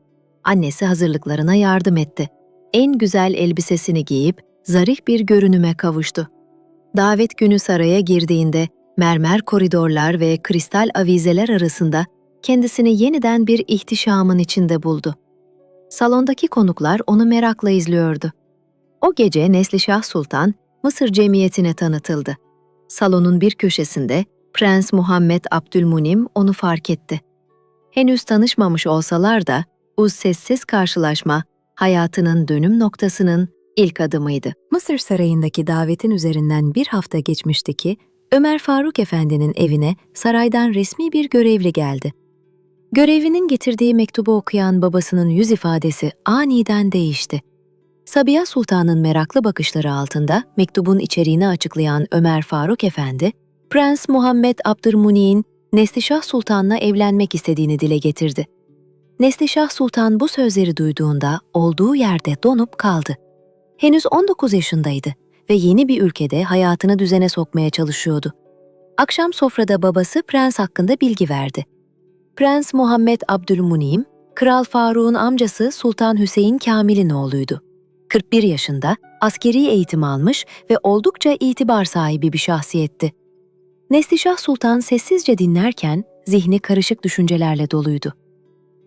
Annesi hazırlıklarına yardım etti. En güzel elbisesini giyip zarif bir görünüme kavuştu. Davet günü saraya girdiğinde mermer koridorlar ve kristal avizeler arasında kendisini yeniden bir ihtişamın içinde buldu. Salondaki konuklar onu merakla izliyordu. O gece Neslişah Sultan, Mısır cemiyetine tanıtıldı. Salonun bir köşesinde Prens Muhammed Abdülmunim onu fark etti. Henüz tanışmamış olsalar da bu sessiz karşılaşma hayatının dönüm noktasının ilk adımıydı. Mısır Sarayı'ndaki davetin üzerinden bir hafta geçmişti ki Ömer Faruk Efendi'nin evine saraydan resmi bir görevli geldi. Görevlinin getirdiği mektubu okuyan babasının yüz ifadesi aniden değişti. Sabiha Sultan'ın meraklı bakışları altında mektubun içeriğini açıklayan Ömer Faruk Efendi, Prens Muhammed Abdülmuni'nin Neslişah Sultan'la evlenmek istediğini dile getirdi. Neslişah Sultan bu sözleri duyduğunda olduğu yerde donup kaldı. Henüz 19 yaşındaydı ve yeni bir ülkede hayatını düzene sokmaya çalışıyordu. Akşam sofrada babası prens hakkında bilgi verdi. Prens Muhammed Abdülmunim, Kral Faruk'un amcası Sultan Hüseyin Kamil'in oğluydu. 41 yaşında, askeri eğitim almış ve oldukça itibar sahibi bir şahsiyetti. Neslişah Sultan sessizce dinlerken zihni karışık düşüncelerle doluydu.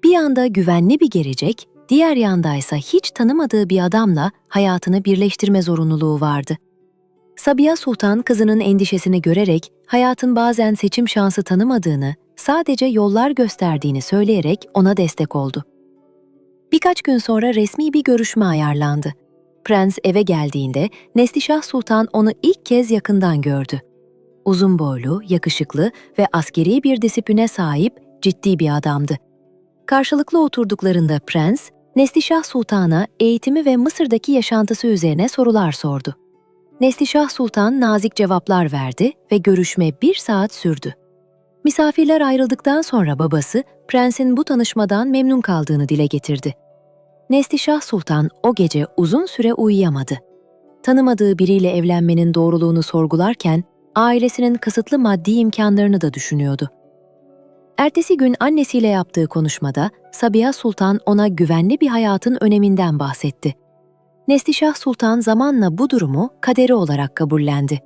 Bir yanda güvenli bir gelecek, diğer yandaysa hiç tanımadığı bir adamla hayatını birleştirme zorunluluğu vardı. Sabiha Sultan kızının endişesini görerek hayatın bazen seçim şansı tanımadığını, sadece yollar gösterdiğini söyleyerek ona destek oldu. Birkaç gün sonra resmi bir görüşme ayarlandı. Prens eve geldiğinde Neslişah Sultan onu ilk kez yakından gördü. Uzun boylu, yakışıklı ve askeri bir disipline sahip ciddi bir adamdı. Karşılıklı oturduklarında prens, Neslişah Sultan'a eğitimi ve Mısır'daki yaşantısı üzerine sorular sordu. Neslişah Sultan nazik cevaplar verdi ve görüşme 1 saat sürdü. Misafirler ayrıldıktan sonra babası, prensin bu tanışmadan memnun kaldığını dile getirdi. Neslişah Sultan o gece uzun süre uyuyamadı. Tanımadığı biriyle evlenmenin doğruluğunu sorgularken, ailesinin kısıtlı maddi imkanlarını da düşünüyordu. Ertesi gün annesiyle yaptığı konuşmada Sabiha Sultan ona güvenli bir hayatın öneminden bahsetti. Neslişah Sultan zamanla bu durumu kaderi olarak kabullendi.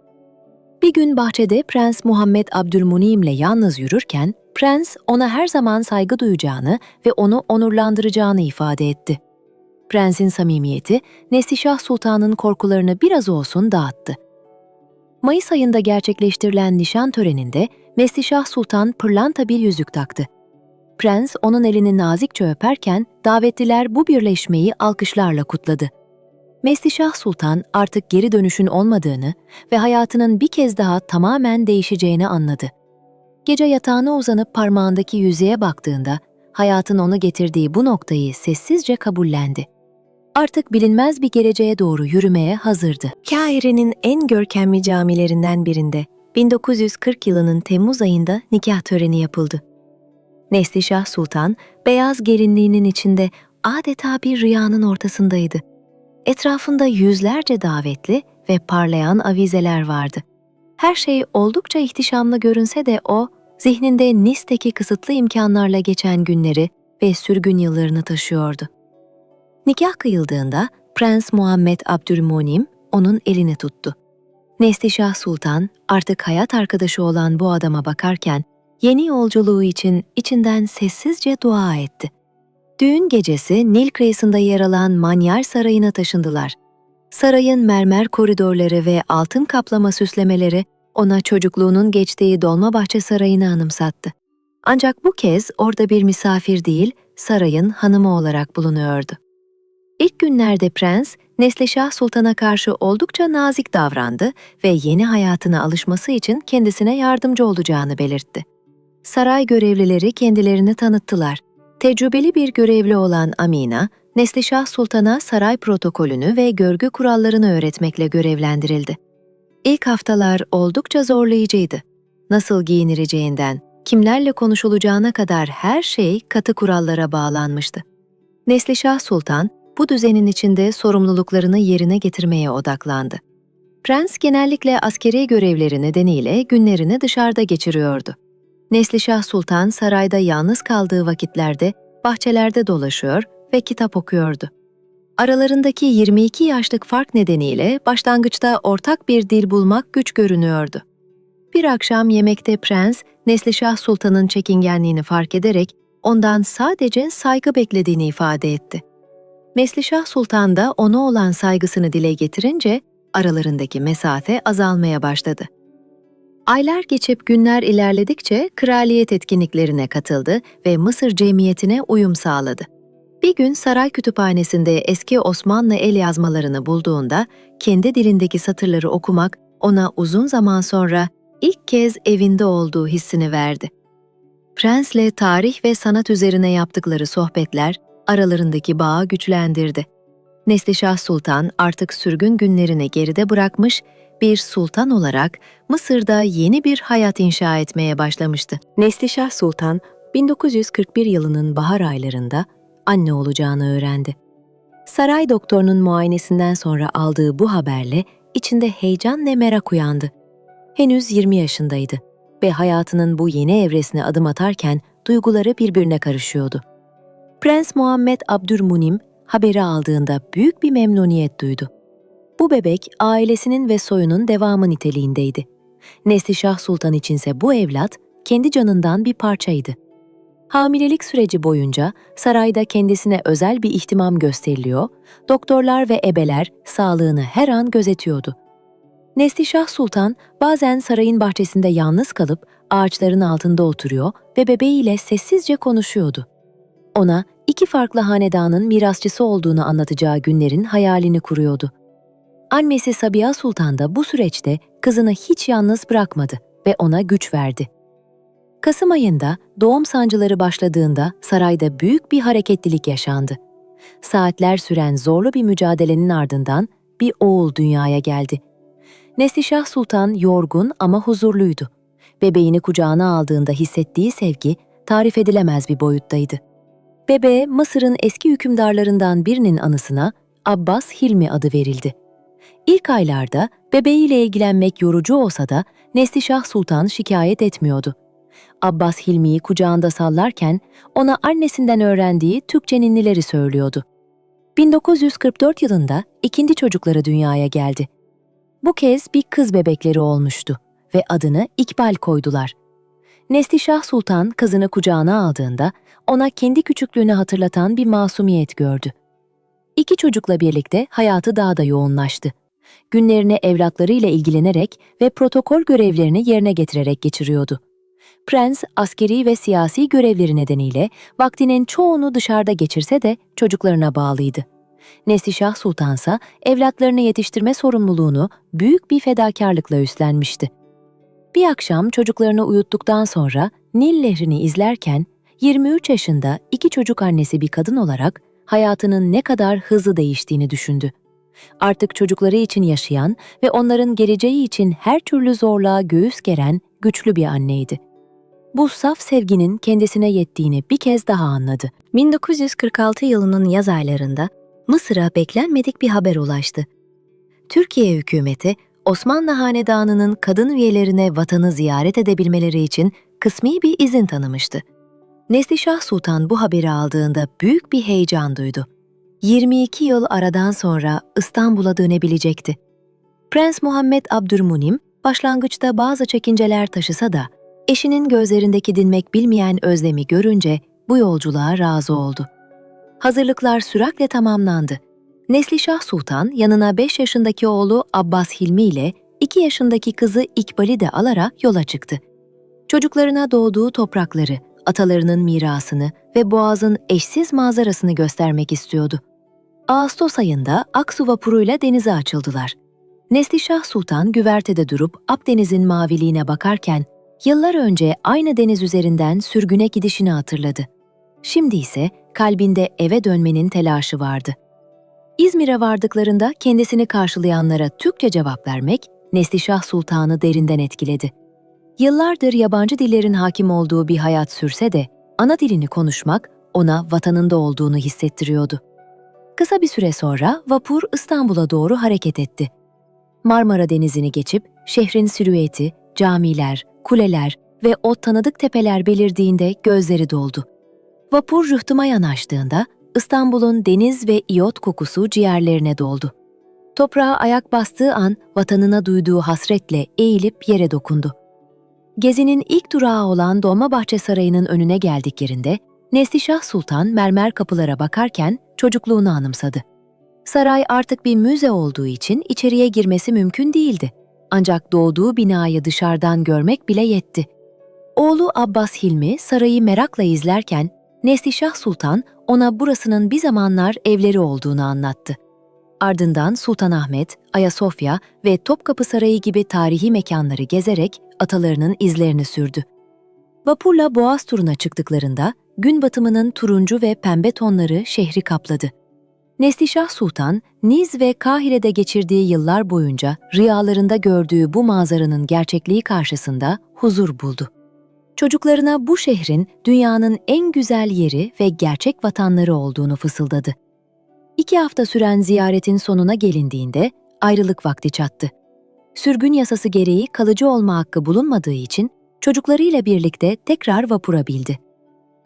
Bir gün bahçede Prens Muhammed Abdülmunim'le yalnız yürürken, prens ona her zaman saygı duyacağını ve onu onurlandıracağını ifade etti. Prensin samimiyeti, Neslişah Sultan'ın korkularını biraz olsun dağıttı. Mayıs ayında gerçekleştirilen nişan töreninde Neslişah Sultan pırlanta bir yüzük taktı. Prens onun elini nazikçe öperken davetliler bu birleşmeyi alkışlarla kutladı. Neslişah Sultan artık geri dönüşün olmadığını ve hayatının bir kez daha tamamen değişeceğini anladı. Gece yatağına uzanıp parmağındaki yüzüğe baktığında hayatın onu getirdiği bu noktayı sessizce kabullendi. Artık bilinmez bir geleceğe doğru yürümeye hazırdı. Kahire'nin en görkemli camilerinden birinde 1940 yılının Temmuz ayında nikah töreni yapıldı. Neslişah Sultan, beyaz gelinliğinin içinde adeta bir rüyanın ortasındaydı. Etrafında yüzlerce davetli ve parlayan avizeler vardı. Her şey oldukça ihtişamlı görünse de o, zihninde Nice'deki kısıtlı imkanlarla geçen günleri ve sürgün yıllarını taşıyordu. Nikah kıyıldığında Prens Muhammed Abdülmunim onun elini tuttu. Neslişah Sultan artık hayat arkadaşı olan bu adama bakarken yeni yolculuğu için içinden sessizce dua etti. Düğün gecesi Nil kıyısında yer alan Manyar Sarayı'na taşındılar. Sarayın mermer koridorları ve altın kaplama süslemeleri ona çocukluğunun geçtiği Dolmabahçe Sarayı'nı anımsattı. Ancak bu kez orada bir misafir değil, sarayın hanımı olarak bulunuyordu. İlk günlerde prens, Neslişah Sultan'a karşı oldukça nazik davrandı ve yeni hayatına alışması için kendisine yardımcı olacağını belirtti. Saray görevlileri kendilerini tanıttılar. Tecrübeli bir görevli olan Amina, Neslişah Sultan'a saray protokolünü ve görgü kurallarını öğretmekle görevlendirildi. İlk haftalar oldukça zorlayıcıydı. Nasıl giyinileceğinden, kimlerle konuşulacağına kadar her şey katı kurallara bağlanmıştı. Neslişah Sultan, bu düzenin içinde sorumluluklarını yerine getirmeye odaklandı. Prens genellikle askeri görevleri nedeniyle günlerini dışarıda geçiriyordu. Neslişah Sultan sarayda yalnız kaldığı vakitlerde bahçelerde dolaşıyor ve kitap okuyordu. Aralarındaki 22 yaşlık fark nedeniyle başlangıçta ortak bir dil bulmak güç görünüyordu. Bir akşam yemekte prens, Neslişah Sultan'ın çekingenliğini fark ederek ondan sadece saygı beklediğini ifade etti. Neslişah Sultan da ona olan saygısını dile getirince aralarındaki mesafe azalmaya başladı. Aylar geçip günler ilerledikçe kraliyet etkinliklerine katıldı ve Mısır cemiyetine uyum sağladı. Bir gün saray kütüphanesinde eski Osmanlı el yazmalarını bulduğunda kendi dilindeki satırları okumak ona uzun zaman sonra ilk kez evinde olduğu hissini verdi. Prensle tarih ve sanat üzerine yaptıkları sohbetler aralarındaki bağı güçlendirdi. Neslişah Sultan artık sürgün günlerini geride bırakmış, bir sultan olarak Mısır'da yeni bir hayat inşa etmeye başlamıştı. Neslişah Sultan, 1941 yılının bahar aylarında anne olacağını öğrendi. Saray doktorunun muayenesinden sonra aldığı bu haberle içinde heyecan ve merak uyandı. Henüz 20 yaşındaydı ve hayatının bu yeni evresine adım atarken duyguları birbirine karışıyordu. Prens Muhammed Abdülmunim, haberi aldığında büyük bir memnuniyet duydu. Bu bebek ailesinin ve soyunun devamı niteliğindeydi. Neslişah Sultan içinse bu evlat kendi canından bir parçaydı. Hamilelik süreci boyunca sarayda kendisine özel bir ihtimam gösteriliyor, doktorlar ve ebeler sağlığını her an gözetiyordu. Neslişah Sultan bazen sarayın bahçesinde yalnız kalıp ağaçların altında oturuyor ve bebeğiyle sessizce konuşuyordu. Ona iki farklı hanedanın mirasçısı olduğunu anlatacağı günlerin hayalini kuruyordu. Annesi Sabiha Sultan da bu süreçte kızını hiç yalnız bırakmadı ve ona güç verdi. Kasım ayında doğum sancıları başladığında sarayda büyük bir hareketlilik yaşandı. Saatler süren zorlu bir mücadelenin ardından bir oğul dünyaya geldi. Neslişah Sultan yorgun ama huzurluydu. Bebeğini kucağına aldığında hissettiği sevgi tarif edilemez bir boyuttaydı. Bebeğe Mısır'ın eski hükümdarlarından birinin anısına Abbas Hilmi adı verildi. İlk aylarda bebeğiyle ilgilenmek yorucu olsa da Neslişah Sultan şikayet etmiyordu. Abbas Hilmi'yi kucağında sallarken ona annesinden öğrendiği Türkçe ninnileri söylüyordu. 1944 yılında ikinci çocukları dünyaya geldi. Bu kez bir kız bebekleri olmuştu ve adını İkbal koydular. Neslişah Sultan kızını kucağına aldığında ona kendi küçüklüğünü hatırlatan bir masumiyet gördü. İki çocukla birlikte hayatı daha da yoğunlaştı. Günlerini evlatlarıyla ilgilenerek ve protokol görevlerini yerine getirerek geçiriyordu. Prens, askeri ve siyasi görevleri nedeniyle vaktinin çoğunu dışarıda geçirse de çocuklarına bağlıydı. Neslişah Sultan ise evlatlarını yetiştirme sorumluluğunu büyük bir fedakarlıkla üstlenmişti. Bir akşam çocuklarını uyuttuktan sonra Nil Nehri'ni izlerken 23 yaşında iki çocuk annesi bir kadın olarak hayatının ne kadar hızlı değiştiğini düşündü. Artık çocukları için yaşayan ve onların geleceği için her türlü zorluğa göğüs geren güçlü bir anneydi. Bu saf sevginin kendisine yettiğini bir kez daha anladı. 1946 yılının yaz aylarında Mısır'a beklenmedik bir haber ulaştı. Türkiye hükümeti, Osmanlı Hanedanı'nın kadın üyelerine vatanı ziyaret edebilmeleri için kısmi bir izin tanımıştı. Neslişah Sultan bu haberi aldığında büyük bir heyecan duydu. 22 yıl aradan sonra İstanbul'a dönebilecekti. Prens Muhammed Abdülmunim başlangıçta bazı çekinceler taşısa da eşinin gözlerindeki dinmek bilmeyen özlemi görünce bu yolculuğa razı oldu. Hazırlıklar süratle tamamlandı. Neslişah Sultan yanına 5 yaşındaki oğlu Abbas Hilmi ile 2 yaşındaki kızı İkbal'i de alarak yola çıktı. Çocuklarına doğduğu toprakları, atalarının mirasını ve Boğaz'ın eşsiz manzarasını göstermek istiyordu. Ağustos ayında Aksu vapuruyla denize açıldılar. Neslişah Sultan güvertede durup Akdeniz'in maviliğine bakarken yıllar önce aynı deniz üzerinden sürgüne gidişini hatırladı. Şimdi ise kalbinde eve dönmenin telaşı vardı. İzmir'e vardıklarında kendisini karşılayanlara Türkçe cevap vermek Neslişah Sultan'ı derinden etkiledi. Yıllardır yabancı dillerin hakim olduğu bir hayat sürse de ana dilini konuşmak ona vatanında olduğunu hissettiriyordu. Kısa bir süre sonra vapur İstanbul'a doğru hareket etti. Marmara Denizi'ni geçip şehrin silüeti, camiler, kuleler ve o tanıdık tepeler belirdiğinde gözleri doldu. Vapur rıhtıma yanaştığında İstanbul'un deniz ve iyot kokusu ciğerlerine doldu. Toprağa ayak bastığı an vatanına duyduğu hasretle eğilip yere dokundu. Gezinin ilk durağı olan Dolmabahçe Sarayı'nın önüne geldiklerinde Neslişah Sultan mermer kapılara bakarken çocukluğunu anımsadı. Saray artık bir müze olduğu için içeriye girmesi mümkün değildi. Ancak doğduğu binayı dışarıdan görmek bile yetti. Oğlu Abbas Hilmi sarayı merakla izlerken Neslişah Sultan ona burasının bir zamanlar evleri olduğunu anlattı. Ardından Sultanahmet, Ayasofya ve Topkapı Sarayı gibi tarihi mekanları gezerek atalarının izlerini sürdü. Vapurla Boğaz turuna çıktıklarında gün batımının turuncu ve pembe tonları şehri kapladı. Neslişah Sultan, Niz ve Kahire'de geçirdiği yıllar boyunca rüyalarında gördüğü bu manzaranın gerçekliği karşısında huzur buldu. Çocuklarına bu şehrin dünyanın en güzel yeri ve gerçek vatanları olduğunu fısıldadı. 2 hafta süren ziyaretin sonuna gelindiğinde ayrılık vakti çattı. Sürgün yasası gereği kalıcı olma hakkı bulunmadığı için çocuklarıyla birlikte tekrar vapura bindi.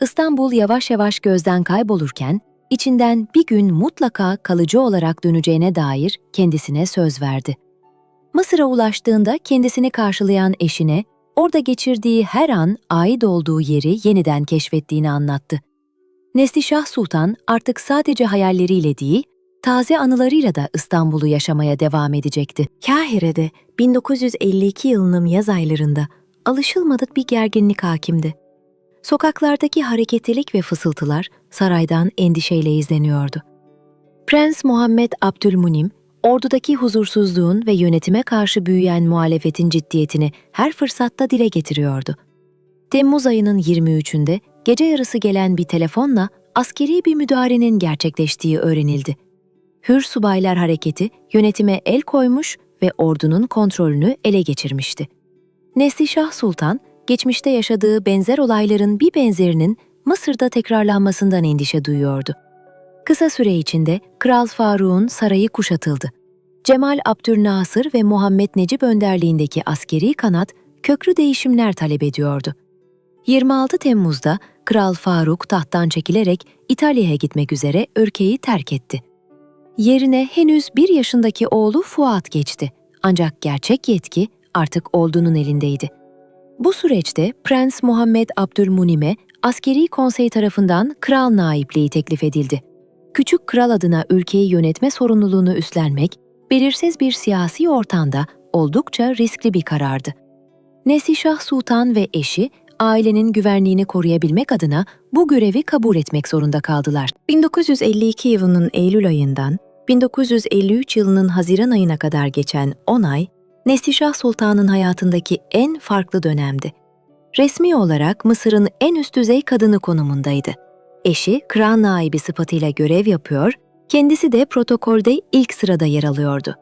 İstanbul yavaş yavaş gözden kaybolurken İçinden bir gün mutlaka kalıcı olarak döneceğine dair kendisine söz verdi. Mısır'a ulaştığında kendisini karşılayan eşine, orada geçirdiği her an ait olduğu yeri yeniden keşfettiğini anlattı. Neslişah Sultan artık sadece hayalleriyle değil, taze anılarıyla da İstanbul'u yaşamaya devam edecekti. Kahire'de 1952 yılının yaz aylarında alışılmadık bir gerginlik hakimdi. Sokaklardaki hareketlilik ve fısıltılar saraydan endişeyle izleniyordu. Prens Muhammed Abdülmunim, ordudaki huzursuzluğun ve yönetime karşı büyüyen muhalefetin ciddiyetini her fırsatta dile getiriyordu. Temmuz ayının 23'ünde gece yarısı gelen bir telefonla askeri bir müdahalenin gerçekleştiği öğrenildi. Hür Subaylar Hareketi yönetime el koymuş ve ordunun kontrolünü ele geçirmişti. Neslişah Sultan, geçmişte yaşadığı benzer olayların bir benzerinin Mısır'da tekrarlanmasından endişe duyuyordu. Kısa süre içinde Kral Faruk'un sarayı kuşatıldı. Cemal Abdülnasır ve Muhammed Necip önderliğindeki askeri kanat köklü değişimler talep ediyordu. 26 Temmuz'da Kral Faruk tahttan çekilerek İtalya'ya gitmek üzere ülkeyi terk etti. Yerine henüz 1 yaşındaki oğlu Fuat geçti. Ancak gerçek yetki artık ordunun elindeydi. Bu süreçte Prens Muhammed Abdülmunim'e askeri konsey tarafından kral naipliği teklif edildi. Küçük kral adına ülkeyi yönetme sorumluluğunu üstlenmek, belirsiz bir siyasi ortamda oldukça riskli bir karardı. Neslişah Sultan ve eşi, ailenin güvenliğini koruyabilmek adına bu görevi kabul etmek zorunda kaldılar. 1952 yılının Eylül ayından 1953 yılının Haziran ayına kadar geçen 10 ay, Neslişah Sultan'ın hayatındaki en farklı dönemdi. Resmi olarak Mısır'ın en üst düzey kadını konumundaydı. Eşi, kral naibi sıfatıyla görev yapıyor, kendisi de protokolde ilk sırada yer alıyordu.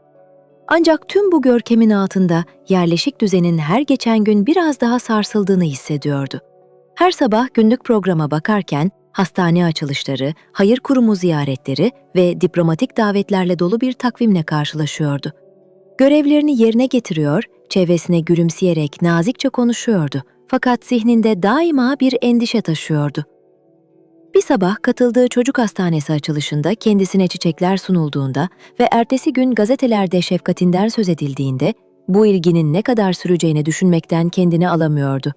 Ancak tüm bu görkemin altında yerleşik düzenin her geçen gün biraz daha sarsıldığını hissediyordu. Her sabah günlük programa bakarken hastane açılışları, hayır kurumu ziyaretleri ve diplomatik davetlerle dolu bir takvimle karşılaşıyordu. Görevlerini yerine getiriyor, çevresine gülümseyerek nazikçe konuşuyordu. Fakat zihninde daima bir endişe taşıyordu. Bir sabah katıldığı çocuk hastanesi açılışında kendisine çiçekler sunulduğunda ve ertesi gün gazetelerde şefkatinden söz edildiğinde bu ilginin ne kadar süreceğini düşünmekten kendini alamıyordu.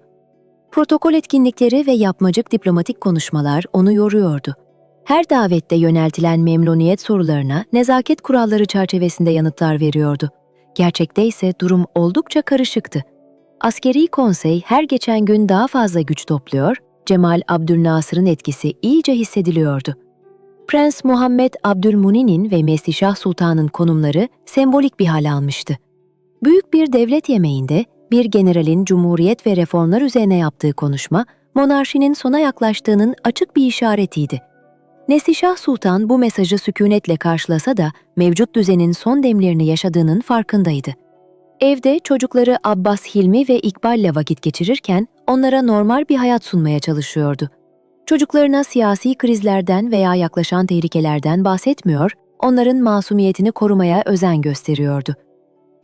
Protokol etkinlikleri ve yapmacık diplomatik konuşmalar onu yoruyordu. Her davette yöneltilen memnuniyet sorularına nezaket kuralları çerçevesinde yanıtlar veriyordu. Gerçekte ise durum oldukça karışıktı. Askeri konsey her geçen gün daha fazla güç topluyor, Cemal Abdülnasır'ın etkisi iyice hissediliyordu. Prens Muhammed Abdülmuni'nin ve Neslişah Sultan'ın konumları sembolik bir hal almıştı. Büyük bir devlet yemeğinde bir generalin cumhuriyet ve reformlar üzerine yaptığı konuşma, monarşinin sona yaklaştığının açık bir işaretiydi. Neslişah Sultan bu mesajı sükunetle karşılasa da mevcut düzenin son demlerini yaşadığının farkındaydı. Evde çocukları Abbas Hilmi ve İkbal'le vakit geçirirken onlara normal bir hayat sunmaya çalışıyordu. Çocuklarına siyasi krizlerden veya yaklaşan tehlikelerden bahsetmiyor, onların masumiyetini korumaya özen gösteriyordu.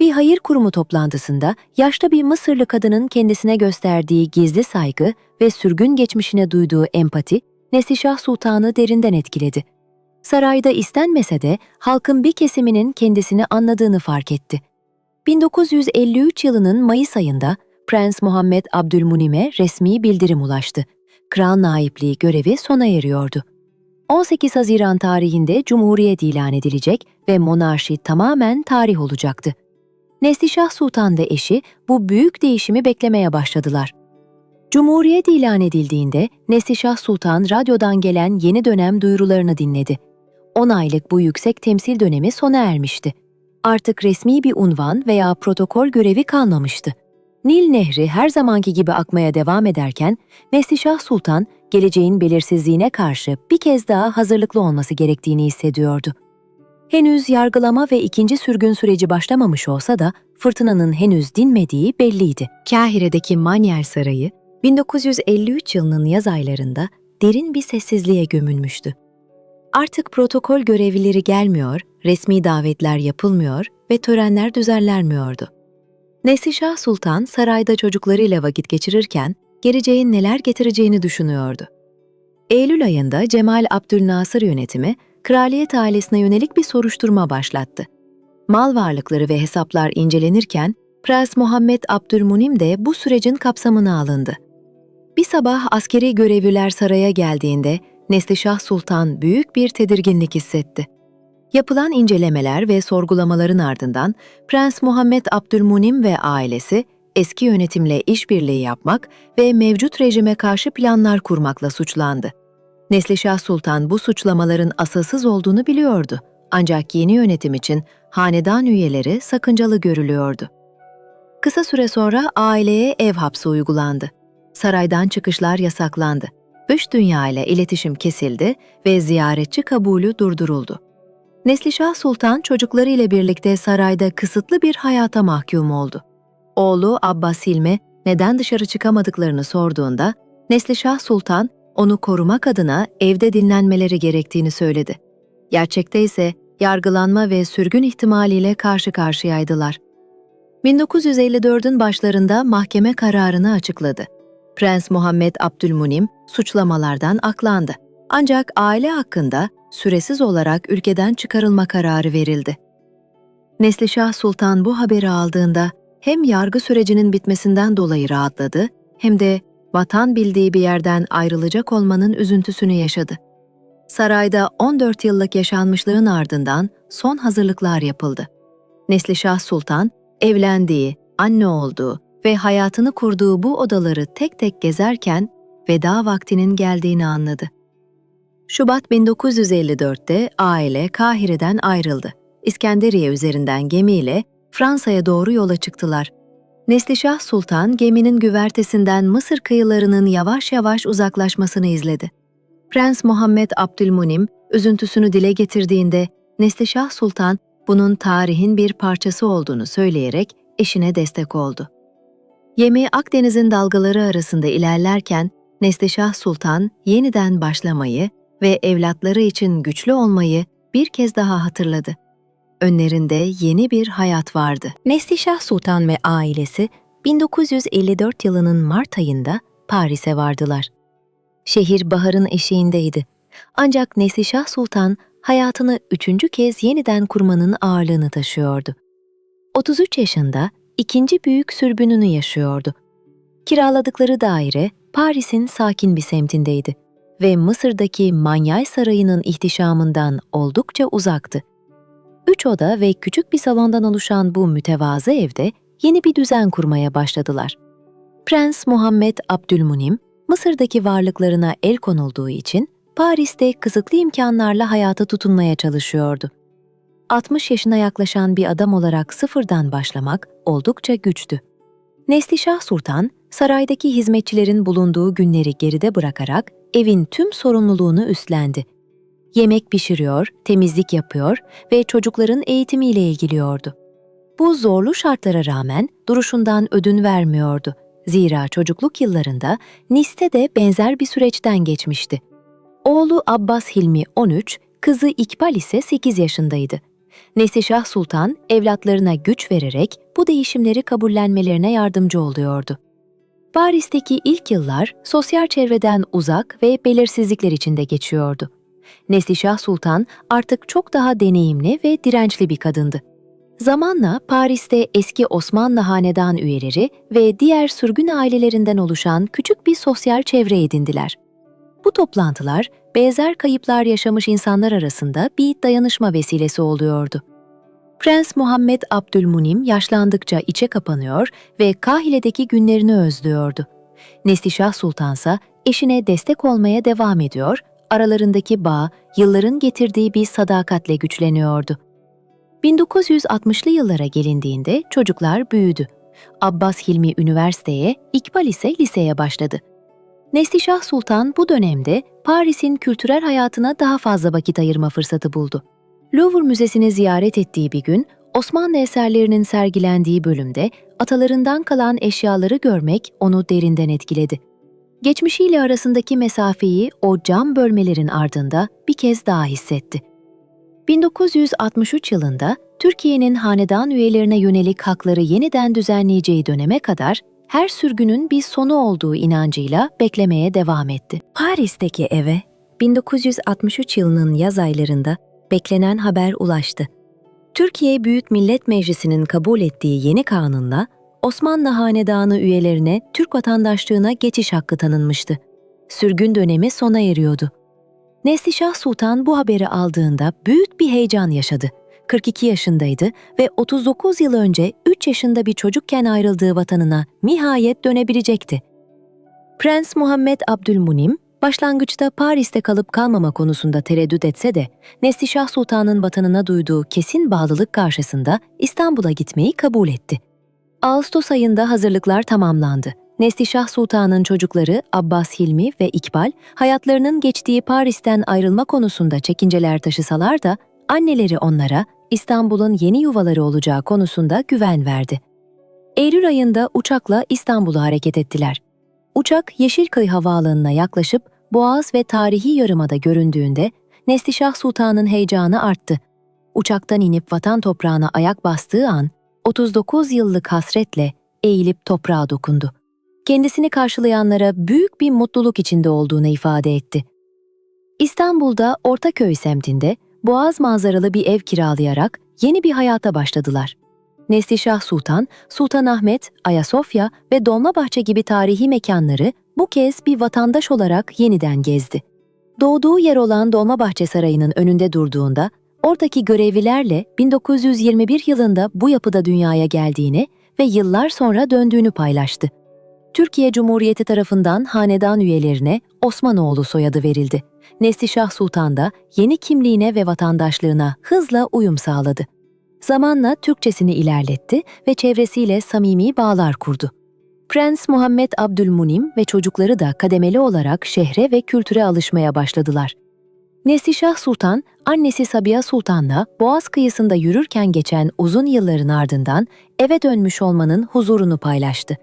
Bir hayır kurumu toplantısında yaşlı bir Mısırlı kadının kendisine gösterdiği gizli saygı ve sürgün geçmişine duyduğu empati, Neslişah Sultan'ı derinden etkiledi. Sarayda istenmese de halkın bir kesiminin kendisini anladığını fark etti. 1953 yılının Mayıs ayında Prens Muhammed Abdülmunim'e resmi bildirim ulaştı. Kral naipliği görevi sona eriyordu. 18 Haziran tarihinde Cumhuriyet ilan edilecek ve monarşi tamamen tarih olacaktı. Neslişah Sultan ve eşi bu büyük değişimi beklemeye başladılar. Cumhuriyet ilan edildiğinde Neslişah Sultan radyodan gelen yeni dönem duyurularını dinledi. 10 aylık bu yüksek temsil dönemi sona ermişti. Artık resmi bir unvan veya protokol görevi kalmamıştı. Nil Nehri her zamanki gibi akmaya devam ederken, Neslişah Sultan, geleceğin belirsizliğine karşı bir kez daha hazırlıklı olması gerektiğini hissediyordu. Henüz yargılama ve ikinci sürgün süreci başlamamış olsa da, fırtınanın henüz dinmediği belliydi. Kahire'deki Manyer Sarayı, 1953 yılının yaz aylarında derin bir sessizliğe gömülmüştü. Artık protokol görevlileri gelmiyor, resmi davetler yapılmıyor ve törenler düzenlenmiyordu. Neslişah Sultan sarayda çocuklarıyla vakit geçirirken geleceğin neler getireceğini düşünüyordu. Eylül ayında Cemal Abdülnasır yönetimi, kraliyet ailesine yönelik bir soruşturma başlattı. Mal varlıkları ve hesaplar incelenirken, Prens Muhammed Abdülmunim de bu sürecin kapsamına alındı. Bir sabah askeri görevliler saraya geldiğinde, Neslişah Sultan büyük bir tedirginlik hissetti. Yapılan incelemeler ve sorgulamaların ardından Prens Muhammed Abdülmunim ve ailesi eski yönetimle işbirliği yapmak ve mevcut rejime karşı planlar kurmakla suçlandı. Neslişah Sultan bu suçlamaların asılsız olduğunu biliyordu. Ancak yeni yönetim için hanedan üyeleri sakıncalı görülüyordu. Kısa süre sonra aileye ev hapsi uygulandı. Saraydan çıkışlar yasaklandı. Dış dünya ile iletişim kesildi ve ziyaretçi kabulü durduruldu. Neslişah Sultan çocukları ile birlikte sarayda kısıtlı bir hayata mahkum oldu. Oğlu Abbas Hilmi neden dışarı çıkamadıklarını sorduğunda, Neslişah Sultan onu korumak adına evde dinlenmeleri gerektiğini söyledi. Gerçekte ise yargılanma ve sürgün ihtimaliyle karşı karşıyaydılar. 1954'ün başlarında mahkeme kararını açıkladı. Prens Muhammed Abdülmunim suçlamalardan aklandı. Ancak aile hakkında süresiz olarak ülkeden çıkarılma kararı verildi. Neslişah Sultan bu haberi aldığında hem yargı sürecinin bitmesinden dolayı rahatladı, hem de vatan bildiği bir yerden ayrılacak olmanın üzüntüsünü yaşadı. Sarayda 14 yıllık yaşanmışlığın ardından son hazırlıklar yapıldı. Neslişah Sultan, evlendiği, anne olduğu ve hayatını kurduğu bu odaları tek tek gezerken veda vaktinin geldiğini anladı. Şubat 1954'te aile Kahire'den ayrıldı. İskenderiye üzerinden gemiyle Fransa'ya doğru yola çıktılar. Neslişah Sultan geminin güvertesinden Mısır kıyılarının yavaş yavaş uzaklaşmasını izledi. Prens Muhammed Abdülmunim üzüntüsünü dile getirdiğinde Neslişah Sultan bunun tarihin bir parçası olduğunu söyleyerek eşine destek oldu. Gemi Akdeniz'in dalgaları arasında ilerlerken Neslişah Sultan yeniden başlamayı ve evlatları için güçlü olmayı bir kez daha hatırladı. Önlerinde yeni bir hayat vardı. Neslişah Sultan ve ailesi 1954 yılının Mart ayında Paris'e vardılar. Şehir baharın eşiğindeydi. Ancak Neslişah Sultan hayatını 3. kez yeniden kurmanın ağırlığını taşıyordu. 33 yaşında ikinci büyük sürgününü yaşıyordu. Kiraladıkları daire Paris'in sakin bir semtindeydi ve Mısır'daki Manyay Sarayı'nın ihtişamından oldukça uzaktı. 3 oda ve küçük bir salondan oluşan bu mütevazı evde yeni bir düzen kurmaya başladılar. Prens Muhammed Abdülmunim, Mısır'daki varlıklarına el konulduğu için Paris'te kısıtlı imkanlarla hayata tutunmaya çalışıyordu. 60 yaşına yaklaşan bir adam olarak sıfırdan başlamak oldukça güçtü. Neslişah Sultan, saraydaki hizmetçilerin bulunduğu günleri geride bırakarak evin tüm sorumluluğunu üstlendi. Yemek pişiriyor, temizlik yapıyor ve çocukların eğitimiyle ilgiliyordu. Bu zorlu şartlara rağmen duruşundan ödün vermiyordu. Zira çocukluk yıllarında Nice'te de benzer bir süreçten geçmişti. Oğlu Abbas Hilmi 13, kızı İkbal ise 8 yaşındaydı. Neslişah Sultan evlatlarına güç vererek bu değişimleri kabullenmelerine yardımcı oluyordu. Paris'teki ilk yıllar sosyal çevreden uzak ve belirsizlikler içinde geçiyordu. Neslişah Sultan artık çok daha deneyimli ve dirençli bir kadındı. Zamanla Paris'te eski Osmanlı hanedan üyeleri ve diğer sürgün ailelerinden oluşan küçük bir sosyal çevre edindiler. Bu toplantılar, benzer kayıplar yaşamış insanlar arasında bir dayanışma vesilesi oluyordu. Prens Muhammed Abdülmunim yaşlandıkça içe kapanıyor ve Kahire'deki günlerini özlüyordu. Neslişah Sultansa eşine destek olmaya devam ediyor, aralarındaki bağ yılların getirdiği bir sadakatle güçleniyordu. 1960'lı yıllara gelindiğinde çocuklar büyüdü. Abbas Hilmi üniversiteye, İkbal ise liseye başladı. Neslişah Sultan bu dönemde Paris'in kültürel hayatına daha fazla vakit ayırma fırsatı buldu. Louvre Müzesi'ni ziyaret ettiği bir gün, Osmanlı eserlerinin sergilendiği bölümde atalarından kalan eşyaları görmek onu derinden etkiledi. Geçmişiyle arasındaki mesafeyi o cam bölmelerin ardında bir kez daha hissetti. 1963 yılında Türkiye'nin hanedan üyelerine yönelik hakları yeniden düzenleyeceği döneme kadar her sürgünün bir sonu olduğu inancıyla beklemeye devam etti. Paris'teki eve 1963 yılının yaz aylarında beklenen haber ulaştı. Türkiye Büyük Millet Meclisi'nin kabul ettiği yeni kanunla Osmanlı Hanedanı üyelerine Türk vatandaşlığına geçiş hakkı tanınmıştı. Sürgün dönemi sona eriyordu. Neslişah Sultan bu haberi aldığında büyük bir heyecan yaşadı. 42 yaşındaydı ve 39 yıl önce 3 yaşında bir çocukken ayrıldığı vatanına nihayet dönebilecekti. Prens Muhammed Abdülmunim, başlangıçta Paris'te kalıp kalmama konusunda tereddüt etse de, Neslişah Sultan'ın vatanına duyduğu kesin bağlılık karşısında İstanbul'a gitmeyi kabul etti. Ağustos ayında hazırlıklar tamamlandı. Neslişah Sultan'ın çocukları Abbas Hilmi ve İkbal, hayatlarının geçtiği Paris'ten ayrılma konusunda çekinceler taşısalar da, anneleri onlara İstanbul'un yeni yuvaları olacağı konusunda güven verdi. Eylül ayında uçakla İstanbul'a hareket ettiler. Uçak Yeşilköy Havaalanı'na yaklaşıp Boğaz ve tarihi yarımada göründüğünde Neslişah Sultan'ın heyecanı arttı. Uçaktan inip vatan toprağına ayak bastığı an 39 yıllık hasretle eğilip toprağa dokundu. Kendisini karşılayanlara büyük bir mutluluk içinde olduğunu ifade etti. İstanbul'da Ortaköy semtinde boğaz manzaralı bir ev kiralayarak yeni bir hayata başladılar. Neslişah Sultan, Sultanahmet, Ayasofya ve Dolmabahçe gibi tarihi mekanları bu kez bir vatandaş olarak yeniden gezdi. Doğduğu yer olan Dolmabahçe Sarayı'nın önünde durduğunda, oradaki görevlilerle 1921 yılında bu yapıda dünyaya geldiğini ve yıllar sonra döndüğünü paylaştı. Türkiye Cumhuriyeti tarafından hanedan üyelerine Osmanoğlu soyadı verildi. Neslişah Sultan da yeni kimliğine ve vatandaşlığına hızla uyum sağladı. Zamanla Türkçesini ilerletti ve çevresiyle samimi bağlar kurdu. Prens Muhammed Abdülmunim ve çocukları da kademeli olarak şehre ve kültüre alışmaya başladılar. Neslişah Sultan, annesi Sabiha Sultan'la Boğaz kıyısında yürürken geçen uzun yılların ardından eve dönmüş olmanın huzurunu paylaştı.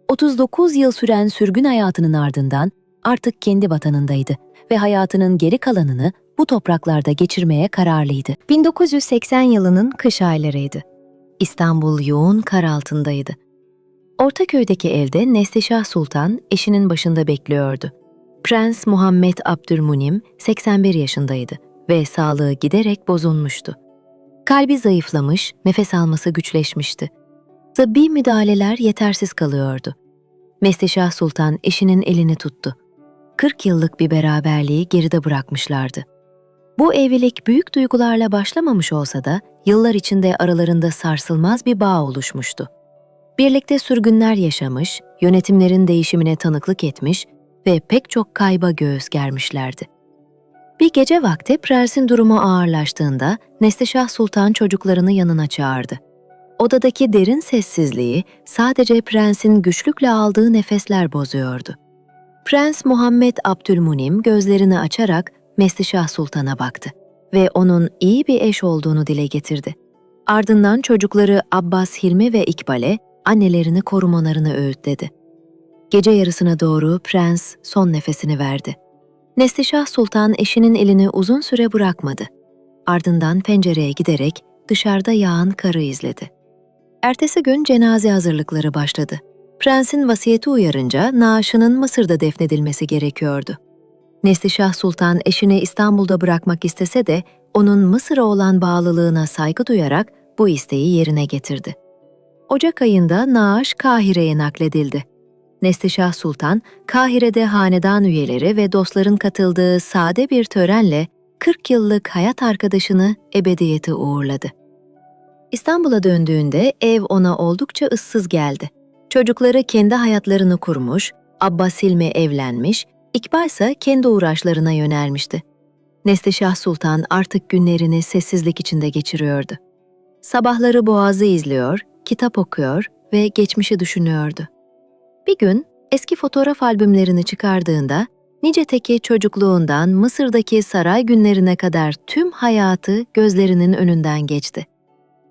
39 yıl süren sürgün hayatının ardından artık kendi vatanındaydı ve hayatının geri kalanını bu topraklarda geçirmeye kararlıydı. 1980 yılının kış aylarıydı. İstanbul yoğun kar altındaydı. Ortaköy'deki evde Neslişah Sultan eşinin başında bekliyordu. Prens Muhammed Abdülmunim 81 yaşındaydı ve sağlığı giderek bozulmuştu. Kalbi zayıflamış, nefes alması güçleşmişti. Tıbbi müdahaleler yetersiz kalıyordu. Neslişah Sultan eşinin elini tuttu. 40 yıllık bir beraberliği geride bırakmışlardı. Bu evlilik büyük duygularla başlamamış olsa da yıllar içinde aralarında sarsılmaz bir bağ oluşmuştu. Birlikte sürgünler yaşamış, yönetimlerin değişimine tanıklık etmiş ve pek çok kayba göğüs germişlerdi. Bir gece vakti prensin durumu ağırlaştığında Neslişah Sultan çocuklarını yanına çağırdı. Odadaki derin sessizliği sadece prensin güçlükle aldığı nefesler bozuyordu. Prens Muhammed Abdülmunim gözlerini açarak Neslişah Sultan'a baktı ve onun iyi bir eş olduğunu dile getirdi. Ardından çocukları Abbas Hilmi ve İkbal'e annelerini korumalarını öğütledi. Gece yarısına doğru prens son nefesini verdi. Neslişah Sultan eşinin elini uzun süre bırakmadı. Ardından pencereye giderek dışarıda yağan karı izledi. Ertesi gün cenaze hazırlıkları başladı. Prensin vasiyeti uyarınca naaşının Mısır'da defnedilmesi gerekiyordu. Neslişah Sultan eşini İstanbul'da bırakmak istese de onun Mısır'a olan bağlılığına saygı duyarak bu isteği yerine getirdi. Ocak ayında naaş Kahire'ye nakledildi. Neslişah Sultan, Kahire'de hanedan üyeleri ve dostların katıldığı sade bir törenle 40 yıllık hayat arkadaşını ebediyete uğurladı. İstanbul'a döndüğünde ev ona oldukça ıssız geldi. Çocukları kendi hayatlarını kurmuş, Abbas Hilmi evlenmiş, İkbal ise kendi uğraşlarına yönelmişti. Neslişah Sultan artık günlerini sessizlik içinde geçiriyordu. Sabahları Boğaz'ı izliyor, kitap okuyor ve geçmişi düşünüyordu. Bir gün eski fotoğraf albümlerini çıkardığında Niceteki çocukluğundan Mısır'daki saray günlerine kadar tüm hayatı gözlerinin önünden geçti.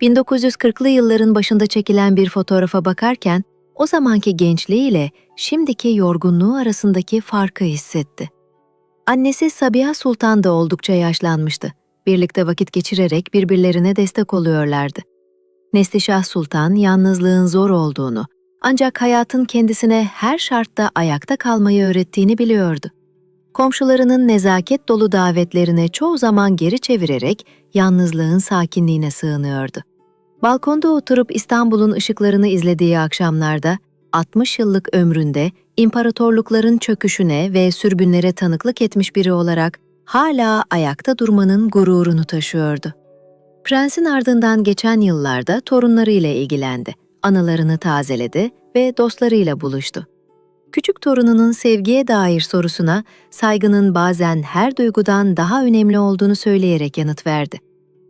1940'lı yılların başında çekilen bir fotoğrafa bakarken o zamanki gençliğiyle şimdiki yorgunluğu arasındaki farkı hissetti. Annesi Sabiha Sultan da oldukça yaşlanmıştı. Birlikte vakit geçirerek birbirlerine destek oluyorlardı. Neslişah Sultan yalnızlığın zor olduğunu Ancak hayatın kendisine her şartta ayakta kalmayı öğrettiğini biliyordu. Komşularının nezaket dolu davetlerine çoğu zaman geri çevirerek yalnızlığın sakinliğine sığınıyordu. Balkonda oturup İstanbul'un ışıklarını izlediği akşamlarda 60 yıllık ömründe imparatorlukların çöküşüne ve sürgünlere tanıklık etmiş biri olarak hala ayakta durmanın gururunu taşıyordu. Prensin ardından geçen yıllarda torunlarıyla ilgilendi, anılarını tazeledi ve dostlarıyla buluştu. Küçük torununun sevgiye dair sorusuna saygının bazen her duygudan daha önemli olduğunu söyleyerek yanıt verdi.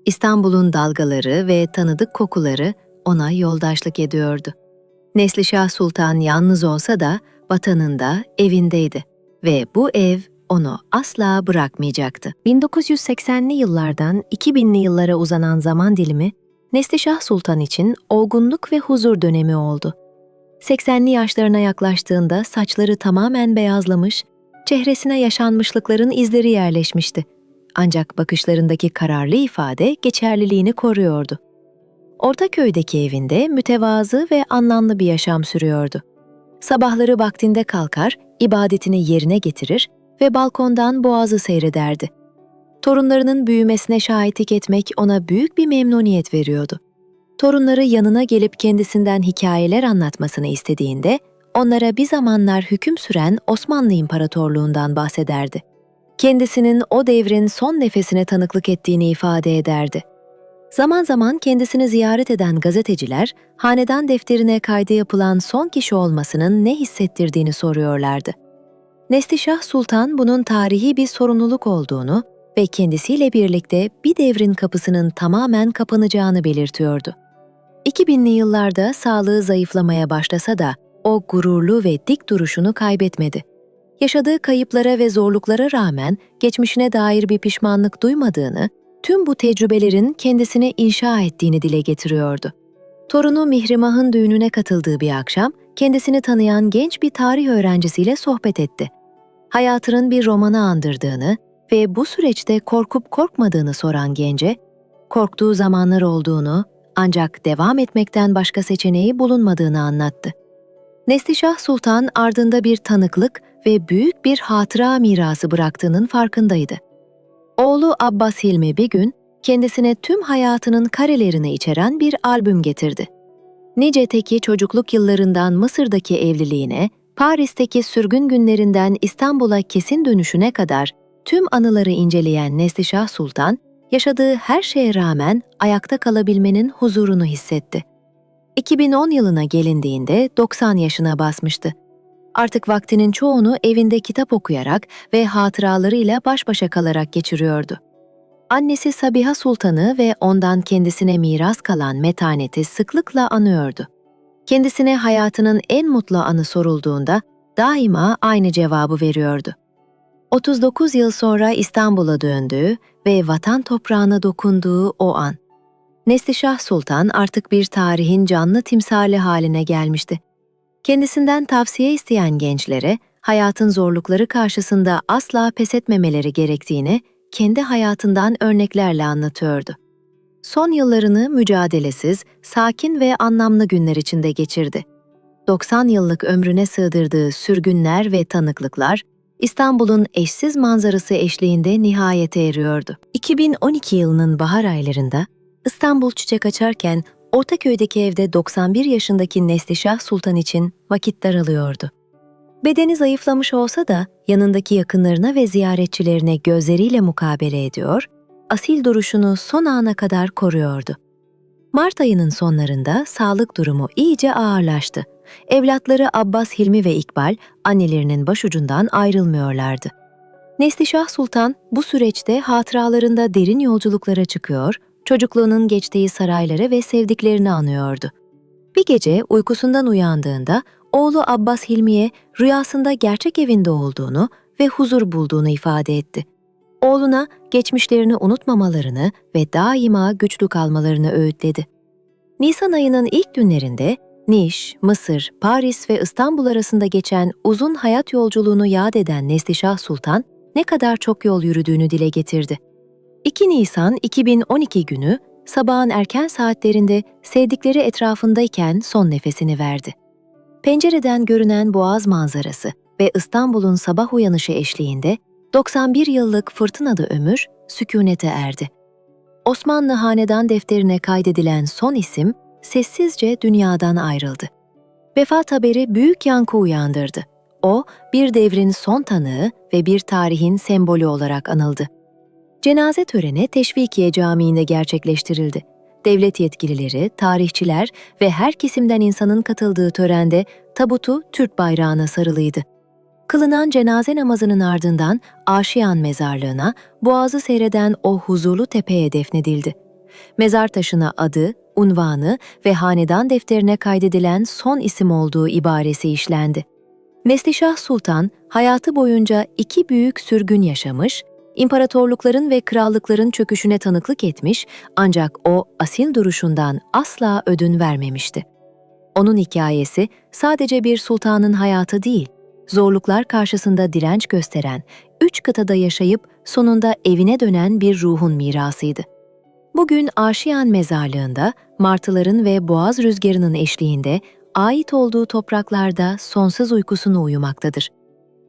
İstanbul'un dalgaları ve tanıdık kokuları ona yoldaşlık ediyordu. Neslişah Sultan yalnız olsa da vatanında, evindeydi ve bu ev onu asla bırakmayacaktı. 1980'li yıllardan 2000'li yıllara uzanan zaman dilimi, Neslişah Sultan için olgunluk ve huzur dönemi oldu. 80'li yaşlarına yaklaştığında saçları tamamen beyazlamış, çehresine yaşanmışlıkların izleri yerleşmişti. Ancak bakışlarındaki kararlı ifade geçerliliğini koruyordu. Ortaköy'deki evinde mütevazı ve anlamlı bir yaşam sürüyordu. Sabahları vaktinde kalkar, ibadetini yerine getirir ve balkondan boğazı seyrederdi. Torunlarının büyümesine şahitlik etmek ona büyük bir memnuniyet veriyordu. Torunları yanına gelip kendisinden hikayeler anlatmasını istediğinde, onlara bir zamanlar hüküm süren Osmanlı İmparatorluğundan bahsederdi. Kendisinin o devrin son nefesine tanıklık ettiğini ifade ederdi. Zaman zaman kendisini ziyaret eden gazeteciler, hanedan defterine kaydı yapılan son kişi olmasının ne hissettirdiğini soruyorlardı. Neslişah Sultan bunun tarihi bir sorumluluk olduğunu ve kendisiyle birlikte bir devrin kapısının tamamen kapanacağını belirtiyordu. 2000'li yıllarda sağlığı zayıflamaya başlasa da o gururlu ve dik duruşunu kaybetmedi. Yaşadığı kayıplara ve zorluklara rağmen geçmişine dair bir pişmanlık duymadığını, tüm bu tecrübelerin kendisini inşa ettiğini dile getiriyordu. Torunu Mihrimah'ın düğününe katıldığı bir akşam, kendisini tanıyan genç bir tarih öğrencisiyle sohbet etti. Hayatının bir romanı andırdığını ve bu süreçte korkup korkmadığını soran gence, korktuğu zamanlar olduğunu ancak devam etmekten başka seçeneği bulunmadığını anlattı. Neslişah Sultan ardında bir tanıklık ve büyük bir hatıra mirası bıraktığının farkındaydı. Oğlu Abbas Hilmi bir gün kendisine tüm hayatının karelerini içeren bir albüm getirdi. Nice'teki çocukluk yıllarından Mısır'daki evliliğine, Paris'teki sürgün günlerinden İstanbul'a kesin dönüşüne kadar tüm anıları inceleyen Neslişah Sultan, yaşadığı her şeye rağmen ayakta kalabilmenin huzurunu hissetti. 2010 yılına gelindiğinde 90 yaşına basmıştı. Artık vaktinin çoğunu evinde kitap okuyarak ve hatıralarıyla baş başa kalarak geçiriyordu. Annesi Sabiha Sultan'ı ve ondan kendisine miras kalan metaneti sıklıkla anıyordu. Kendisine hayatının en mutlu anı sorulduğunda daima aynı cevabı veriyordu. 39 yıl sonra İstanbul'a döndüğü ve vatan toprağına dokunduğu o an. Neslişah Sultan artık bir tarihin canlı timsali haline gelmişti. Kendisinden tavsiye isteyen gençlere hayatın zorlukları karşısında asla pes etmemeleri gerektiğini kendi hayatından örneklerle anlatıyordu. Son yıllarını mücadelesiz, sakin ve anlamlı günler içinde geçirdi. 90 yıllık ömrüne sığdırdığı sürgünler ve tanıklıklar, İstanbul'un eşsiz manzarası eşliğinde nihayete eriyordu. 2012 yılının bahar aylarında İstanbul çiçek açarken Ortaköy'deki evde 91 yaşındaki Neslişah Sultan için vakit daralıyordu. Bedeni zayıflamış olsa da yanındaki yakınlarına ve ziyaretçilerine gözleriyle mukabele ediyor, asil duruşunu son ana kadar koruyordu. Mart ayının sonlarında sağlık durumu iyice ağırlaştı. Evlatları Abbas Hilmi ve İkbal annelerinin başucundan ayrılmıyorlardı. Neslişah Sultan bu süreçte hatıralarında derin yolculuklara çıkıyor, çocukluğunun geçtiği sarayları ve sevdiklerini anıyordu. Bir gece uykusundan uyandığında oğlu Abbas Hilmi'ye rüyasında gerçek evinde olduğunu ve huzur bulduğunu ifade etti. Oğluna geçmişlerini unutmamalarını ve daima güçlü kalmalarını öğütledi. Nisan ayının ilk günlerinde Niş, Mısır, Paris ve İstanbul arasında geçen uzun hayat yolculuğunu yad eden Neslişah Sultan ne kadar çok yol yürüdüğünü dile getirdi. 2 Nisan 2012 günü sabahın erken saatlerinde sevdikleri etrafındayken son nefesini verdi. Pencereden görünen Boğaz manzarası ve İstanbul'un sabah uyanışı eşliğinde 91 yıllık fırtınalı ömür sükûnete erdi. Osmanlı hanedan defterine kaydedilen son isim sessizce dünyadan ayrıldı. Vefat haberi büyük yankı uyandırdı. O, bir devrin son tanığı ve bir tarihin sembolü olarak anıldı. Cenaze töreni Teşvikiye Camii'nde gerçekleştirildi. Devlet yetkilileri, tarihçiler ve her kesimden insanın katıldığı törende tabutu Türk bayrağına sarılıydı. Kılınan cenaze namazının ardından Aşiyan mezarlığına, Boğaz'ı seyreden o huzurlu tepeye defnedildi. Mezar taşına adı, unvanı ve hanedan defterine kaydedilen son isim olduğu ibaresi işlendi. Neslişah Sultan hayatı boyunca 2 büyük sürgün yaşamış, imparatorlukların ve krallıkların çöküşüne tanıklık etmiş ancak o asil duruşundan asla ödün vermemişti. Onun hikayesi sadece bir sultanın hayatı değil, zorluklar karşısında direnç gösteren, 3 kıtada yaşayıp sonunda evine dönen bir ruhun mirasıydı. Bugün Aşiyan mezarlığında martıların ve boğaz rüzgarının eşliğinde ait olduğu topraklarda sonsuz uykusunu uyumaktadır.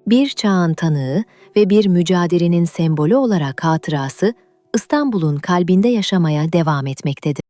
Bir çağın tanığı ve bir mücadelenin sembolü olarak hatırası İstanbul'un kalbinde yaşamaya devam etmektedir.